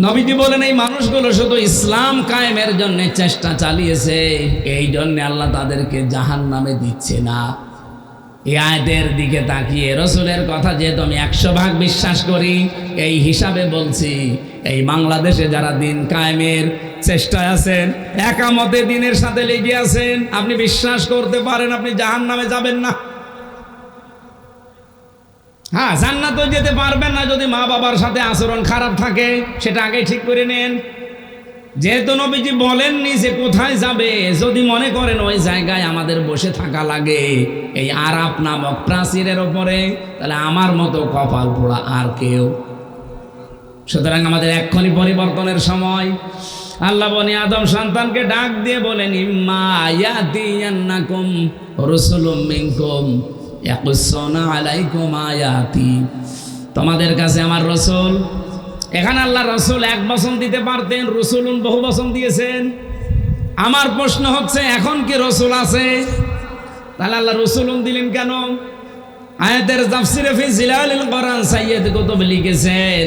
নবীজি বলেন, এই মানুষগুলো শুধু ইসলাম কায়েমের জন্য চেষ্টা চালিয়েছে, এই জন্য আল্লাহ তাদেরকে জাহান্নামে দিচ্ছে না। এই আয়াতের দিকে তাকিয়ে রসুলের কথা যেহেতু আমি 100% বিশ্বাস করি, এই হিসাবে বলছি, এই বাংলাদেশে যারা দিন কায়েমের চেষ্টায় আছেন, একামতে দিনের সাথে লেগে আছেন, আপনি বিশ্বাস করতে পারেন আপনি জাহান্নামে যাবেন না। হ্যাঁ, জান্নাতেও যেতে পারবেন না যদি মা বাবার সাথে আচরণ খারাপ থাকে, সেটা আগেই ঠিক করে নেন। যেহেতু নবীজি বলেননি যে কোথায় যাবে, যদি মনে করেন ওই জায়গায় আমাদের বসে থাকা লাগে এই আরাফ নামক প্রাচীরের ওপরে, তাহলে আমার মতো কপাল পোড়া আর কেউ। সুতরাং আমাদের এক্ষুনি পরিবর্তনের সময়। আল্লাহ বনি আদম সন্তানকে ডাক দিয়ে বলেন, ইম্মা ইয়াতিয়ান্নাকুম রাসূলুম মিনকুম ইয়াকুসুনা আলাইকুম আয়াতি। তোমাদের কাছে আমার রসুল। এখানে আল্লাহ রসুল এক বচন দিতে পারতেন, রসুলুন বহু বচন দিয়েছেন। আমার প্রশ্ন হচ্ছে, এখন কি রসুল আছে? তাহলে আল্লাহ রসুলুন দিলেন কেন? আয়াতের তাফসিরে ফি জিলালিল কোরআন সাইয়্যিদ কুতুব লিখেছেন,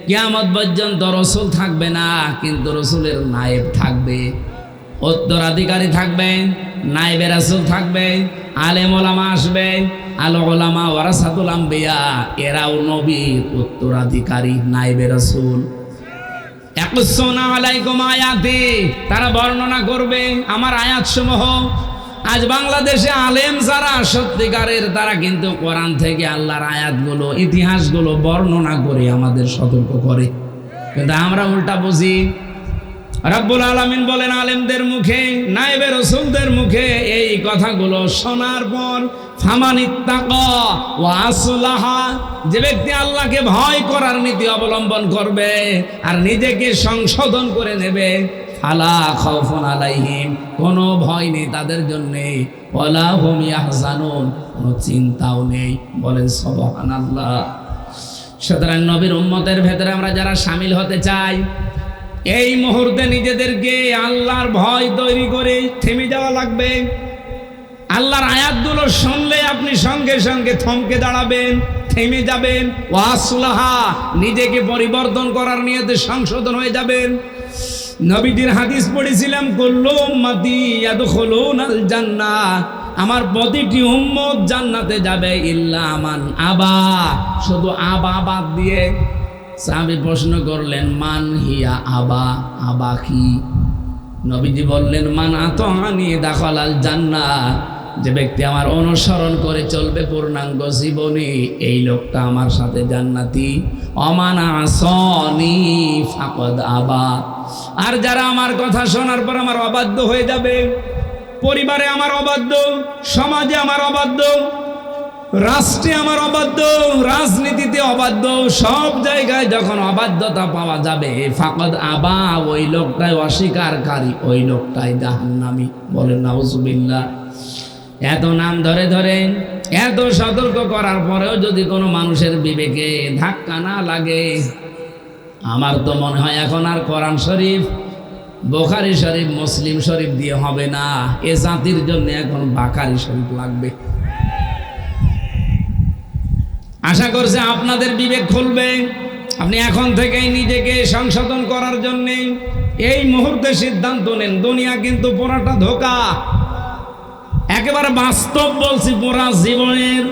কিয়ামত পর্যন্ত রসুল থাকবে না, কিন্তু রসুলের নায়েব থাকবে, উত্তরাধিকারী থাকবে, নায়েবে রাসূল থাকবে, আলেম ওলামা আসবে। আল ওলামা ওয়ারাসাতুল আম্বিয়া, এরাও নবীর উত্তরাধিকারী, নায়েবে রাসূল। ইয়াকুসুনা আলাইকুম আয়াতি, তারা বর্ণনা করবে আমার আয়াতসমূহ। আজ বাংলাদেশে আলেম যারা সত্যিকারের, তারা কিন্তু কোরআন থেকে আল্লাহর আয়াতগুলো, ইতিহাসগুলো বর্ণনা করে আমাদের সতর্ক করে, কিন্তু আমরা উল্টা বুঝি। রব্বুল আলামিন বলেন, আলেমদের মুখে, নায়েবে রাসূলদের মুখে এই কথাগুলো শোনার পর ফামানিত্তাকা ওয়া আসলাহা, যে ব্যক্তি আল্লাহকে ভয় করার নীতি অবলম্বন করবে আর নিজেকে সংশোধন করে নেবে, ফালা খাউফুন আলাইহিম, কোনো ভয় নেই তাদের জন্য, ওয়ালা হুম ইয়াহজানুন, কোনো চিন্তাও নেই। বলেন সুবহানাল্লাহ। সুতরাং নবীর উম্মতের ভেতরে আমরা যারা শামিল হতে চাই, এই মুহূর্তে নিজেদেরকে আল্লাহর ভয় তৈরি করে থেমে যাওয়া লাগবে। আল্লাহর আয়াতগুলো শুনলে আপনি সঙ্গে সঙ্গে থমকে দাঁড়াবেন, থেমে যাবেন। ওয়াসলাহা, নিজেকে পরিবর্তন করার নিয়তে সংশোধন হয়ে যাবেন। নবীজির হাদিস পড়েছিলাম, কুল্লু উম্মতি ইয়াদখুলুনাল জান্নাহ, আমার প্রতিটি উম্মত জান্নাতে যাবে, ইল্লা মান আবা, শুধু আবা বাদ দিয়ে। সাহাবী প্রশ্ন করলেন, মান হিয়া আবা, আবা কি? নবীজি বললেন, মান আতাআনি দাখালাল জান্নাহ, যে ব্যক্তি আমার অনুসরণ করে চলবে পূর্ণাঙ্গ জীবনে, এই লোকটা আমার সাথে জান্নাতি। অমান আসনি ফাকাদ আবা। আর যারা আমার কথা শোনার পর আমার অবাধ্য হয়ে যাবে, পরিবারে আমার অবাধ্য, সমাজে আমার অবাধ্য, রাষ্ট্রে আমার অবাধ্য, রাজনীতিতে অবাধ্য, সব জায়গায় যখন অবাধ্যতা পাওয়া যাবে, ফাকাদ আবা, ওই লোকটাই অস্বীকারী, ওই লোকটাই জাহান্নামী। বলেন নাউজুবিল্লাহ। এত নাম ধরে ধরে এত সতর্ক করার পরেও যদি কোনো মানুষের বিবেকে ধাক্কা না লাগে, আমার তো মনে হয় এখন আর কোরআন শরীফ, বুখারী শরীফ, মুসলিম শরীফ দিয়ে হবে না। এ জাতির জন্য এখন বুখারী শরীফ লাগবে। আশা করছে আপনাদের বিবেক খুলবে। আপনি এখন থেকেই নিজেকে সংশোধন করার জন্য এই মুহূর্তে সিদ্ধান্ত নেন। দুনিয়া কিন্তু পুরাটা ধোঁকা, একেবারে বাস্তব বলছি। পুরা জীবনের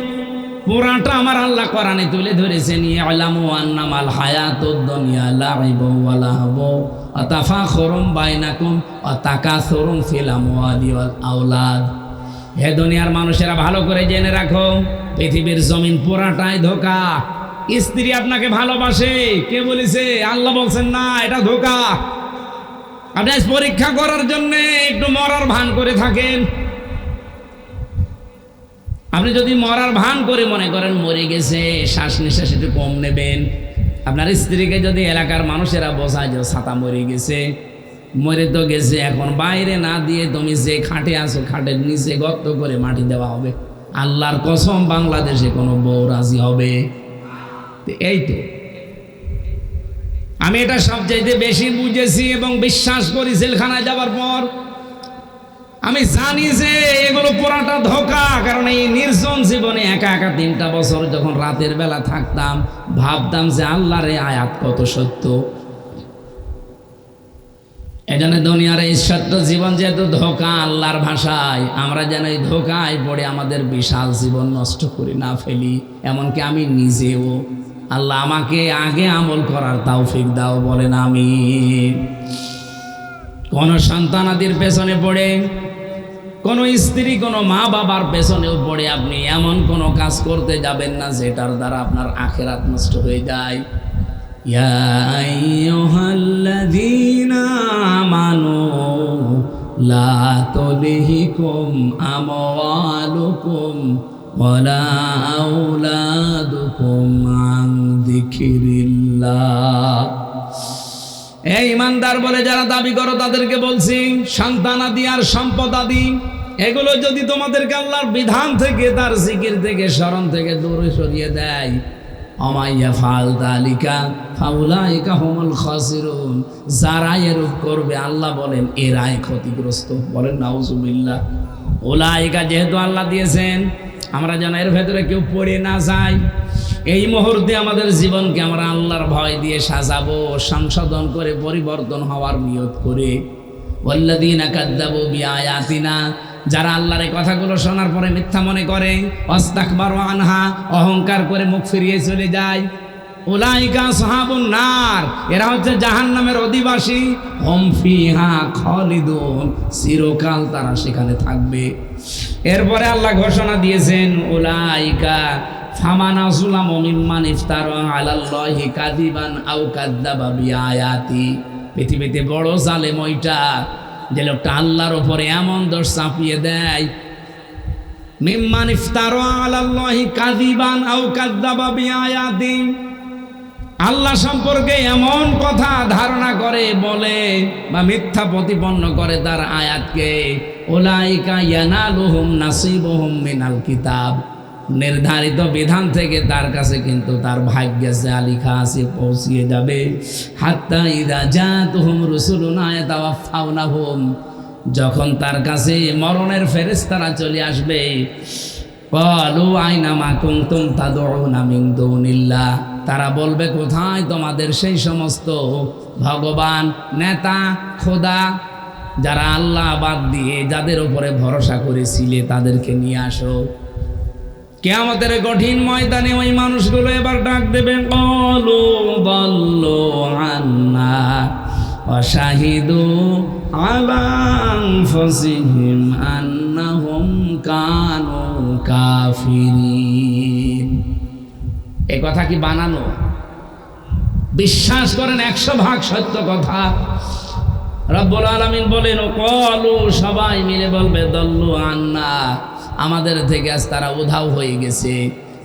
পুরাটা আমার আল্লাহ কোরআনে তুলে ধরেছেন। ইয়ালামু আন্নামাল হায়াতুদ দুনিয়া লাইবুন ওয়া লাহবু ওয়া তাফাখুরুম বাইনাকুম ওয়া তাকাসুরুম ফিল আমওয়ালি ওয়াল আওলাদ। হে দুনিয়ার মানুষেরা, ভালো করে জেনে রাখো, পৃথিবীর জমিন পুরাটাই ধোঁকা। স্ত্রী আপনাকে ভালোবাসে, কে বলেছে? আল্লাহ বলছেন না, এটা ধোঁকা। আপনি পরীক্ষা করার জন্য একটু মরার ভান করে থাকেন। আপনি যদি মরার ভান করে মনে করেন মরে গেছে, শ্বাস নিঃশ্বাস একটু কম নেবেন। আপনার স্ত্রীকে যদি এলাকার মানুষেরা বোঝায় যে ছাতা মরে গেছে, মরে তো গেছে, এখন বাইরে না দিয়ে তুমি যে খাটে আছো খাটের নিচে গর্ত করে মাটি দেওয়া হবে। আল্লাহর কসম, বাংলাদেশে কোনো বউ রাজি হবে? এই তো আমি এটা সবচাইতে বেশি বুঝেছি এবং বিশ্বাস করি জেলখানায় যাবার পর। আমি জানি যে এগুলো পুরাটা ধোঁকা। কারণ এই নির্জন জীবনে একা একা 3টা বছর যখন রাতের বেলা থাকতাম, ভাবতাম যে আল্লাহর এই আয়াত কত সত্য। এজন্য দুনিয়ার এই সত্য জীবন যেহেতু ধোঁকা, আল্লাহর ভাষায় আমরা যেন এই ধোঁকায় পড়ে আমাদের বিশাল জীবন নষ্ট করে না ফেলি। এমনকি আমি নিজেও। আল্লাহ আমাকে আগে আমল করার তৌফিক দাও, বলেন আমিন। কোন সন্তানাদির পেছনে পড়ে, কোন স্ত্রী, কোন মা বাবার পেছনেও পড়ে আপনি এমন কোন কাজ করতে যাবেন না যেটার দ্বারা আপনার আখিরাত নষ্ট হয়ে যায়। ইয়া আইয়ুহাল্লাযীনা আমানু লা তুলহিকুম আমওয়ালুকুম ওয়ালা আওলাদুকুম আন যিকরিল্লাহ। এই ইমানদার বলে যারা দাবি করো তাদেরকে বলছি, সন্তানাদি আর সম্পদ আদি এগুলো যদি তোমাদেরকে আল্লাহর বিধান থেকে, তার জিকির থেকে, স্মরণ থেকে দূরে সরিয়ে দেয়, অমাইয়া ফাল তালিকা ফাউলাইকা হুমুল খাসিরুন, যারা এরূপ করবে আল্লাহ বলেন এরাই ক্ষতিগ্রস্ত। বলেন নাউজুবিল্লাহ। উলাইকা যেহেতু আল্লাহ দিয়েছেন, আমরা যেন এর ভেতরে কেউ পড়ে না যাই। এই মুহূর্তে আমাদের জীবনকে আমরা আল্লাহর ভয় দিয়ে সাজাবো, সংশোধন করে পরিবর্তন হওয়ার নিয়ত করে। ওয়াল্লাযীনা কাযযাবু বিআয়াতিনা, যারা আল্লাহর এই কথাগুলো শোনার পরে মিথ্যা মনে করে, ওয়াস্তাকবারু আনহা, অহংকার করে মুখ ফিরিয়ে চলে যায়, উলাইকা আসহাবুন নার, এরা হচ্ছে জাহান্নামের অধিবাসী। হুম ফিহা খালিদুন, চিরকাল তারা সেখানে থাকবে। এরপরে আল্লাহ ঘোষণা দিয়েছেন, উলাইকা ফামান আযলামু মিম্মান ইফতারা আলাল্লাহি কাযিবান আও কাযযাবা বিআয়াতি। পৃথিবীতে বড় জালেম ওইটা, যে লোকটা আল্লাহর উপরে এমন দোষ চাপিয়ে দেয়, মিম্মান ইফতারা আলাল্লাহি কাযিবান আও কাযযাবা বিআয়াতি, আল্লাহ সম্পর্কে এমন কথা ধারণা করে, বলে বা মিথ্যা প্রতিপন্ন করে তার আয়াতকে। উলাইকা ইয়ানালুহুম নাসিবুহুম মিনাল কিতাব, নির্ধারিত বিধান থেকে তার কাছে কিন্তু তার ভাগ্যে যা লেখা আছে পৌঁছিয়ে যাবে। হাত্তা ইযা জাতুহুম রুসুলুনা ইয়াতাওয়াফাউনাহুম, যখন তার কাছে মরণের ফেরেশতারা চলে আসবে, ক্বালু আইনা মা কুনতুম তাদউনা মিন দুনিল্লাহ, তারা বলবে কোথায় তোমাদের সেই সমস্ত ভগবান, নেতা, খোদা, যারা আল্লাহ বাদ দিয়ে যাদের উপরে ভরসা করেছিলে তাদেরকে নিয়ে আসো। কিয়ামতের কঠিন ময়দানে ওই মানুষগুলো এবার ডাক দেবে, ক্বালু দাল্লু আন্না ওয়া শাহিদু আলা আনফুসিহিম আন্নাহুম কানু কাফিরিন। এই কথা কি বানানো? বিশ্বাস করেন 100% সত্য কথা। রব্বুল আলামিন বলেন ও কলু, সবাই মিলে বলবে দল্লু আন্না, আমাদের থেকে আজ তারা উধাও হয়ে গেছে।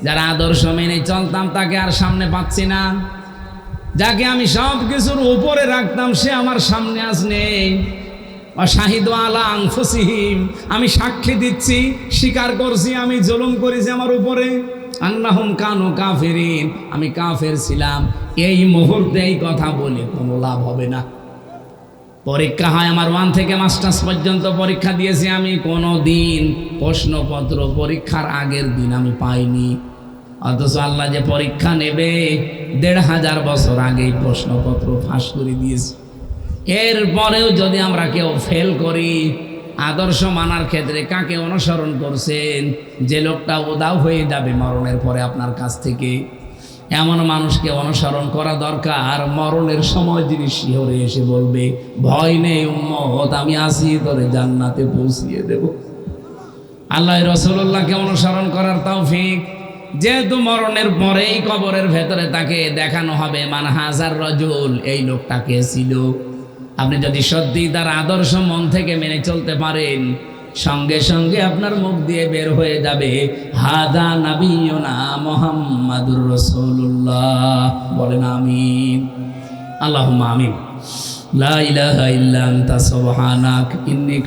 যারা আদর্শ মেনে চলতাম তাকে আর সামনে পাচ্ছি না, যাকে আমি সব কিছুর উপরে রাখতাম সে আমার সামনে আজ নেই। অশাহিদু আলা আনফুসিহিম, আমি সাক্ষী দিচ্ছি, স্বীকার করছি আমি জুলুম করেছি আমার উপরে। আন্নাহুম কানু কাফিরিন, আমি কাফের ছিলাম। এই মুহূর্তে এই কথা বলে কোনো লাভ হবে না। পরীক্ষা হয় আমার 1 থেকে মাস্টার্স পর্যন্ত পরীক্ষা দিয়েছি আমি, কোনো দিন প্রশ্নপত্র পরীক্ষার আগের দিন আমি পাইনি। অথচ আল্লাহ যে পরীক্ষা নেবে 1500 বছর আগেই প্রশ্নপত্র ফাঁস করে দিয়েছে। এরপরেও যদি আমরা কেউ ফেল করি, আদর্শ মানার ক্ষেত্রে কাকে অনুসরণ করছেন? যে লোকটা উধাও হয়ে যাবে মরণের পরে আপনার কাছ থেকে, এমন মানুষকে অনুসরণ করা দরকার। মরণের সময় যিনি শিহরে এসে বলবে, ভয় নেই উম্মত, আমি আসি তোরে জান্নাতে পৌঁছিয়ে দেব। আল্লাহ রাসূলুল্লাহকে অনুসরণ করার তৌফিক। যেহেতু মরণের পরেই কবরের ভেতরে তাকে দেখানো হবে মান হাজার রজুল, এই লোকটা কে ছিল। আপনি যদি সত্যি তার আদর্শ মন থেকে মেনে চলতে পারেন, সঙ্গে সঙ্গে আপনার মুখ দিয়ে বের হয়ে যাবে হাদা নাবিয়ুনা মুহাম্মাদুর রাসূলুল্লাহ। বলেন আমিন, আল্লাহুম্মা আমিন। লা ইলাহা ইল্লা আনতা সুবহানাক ইন্নী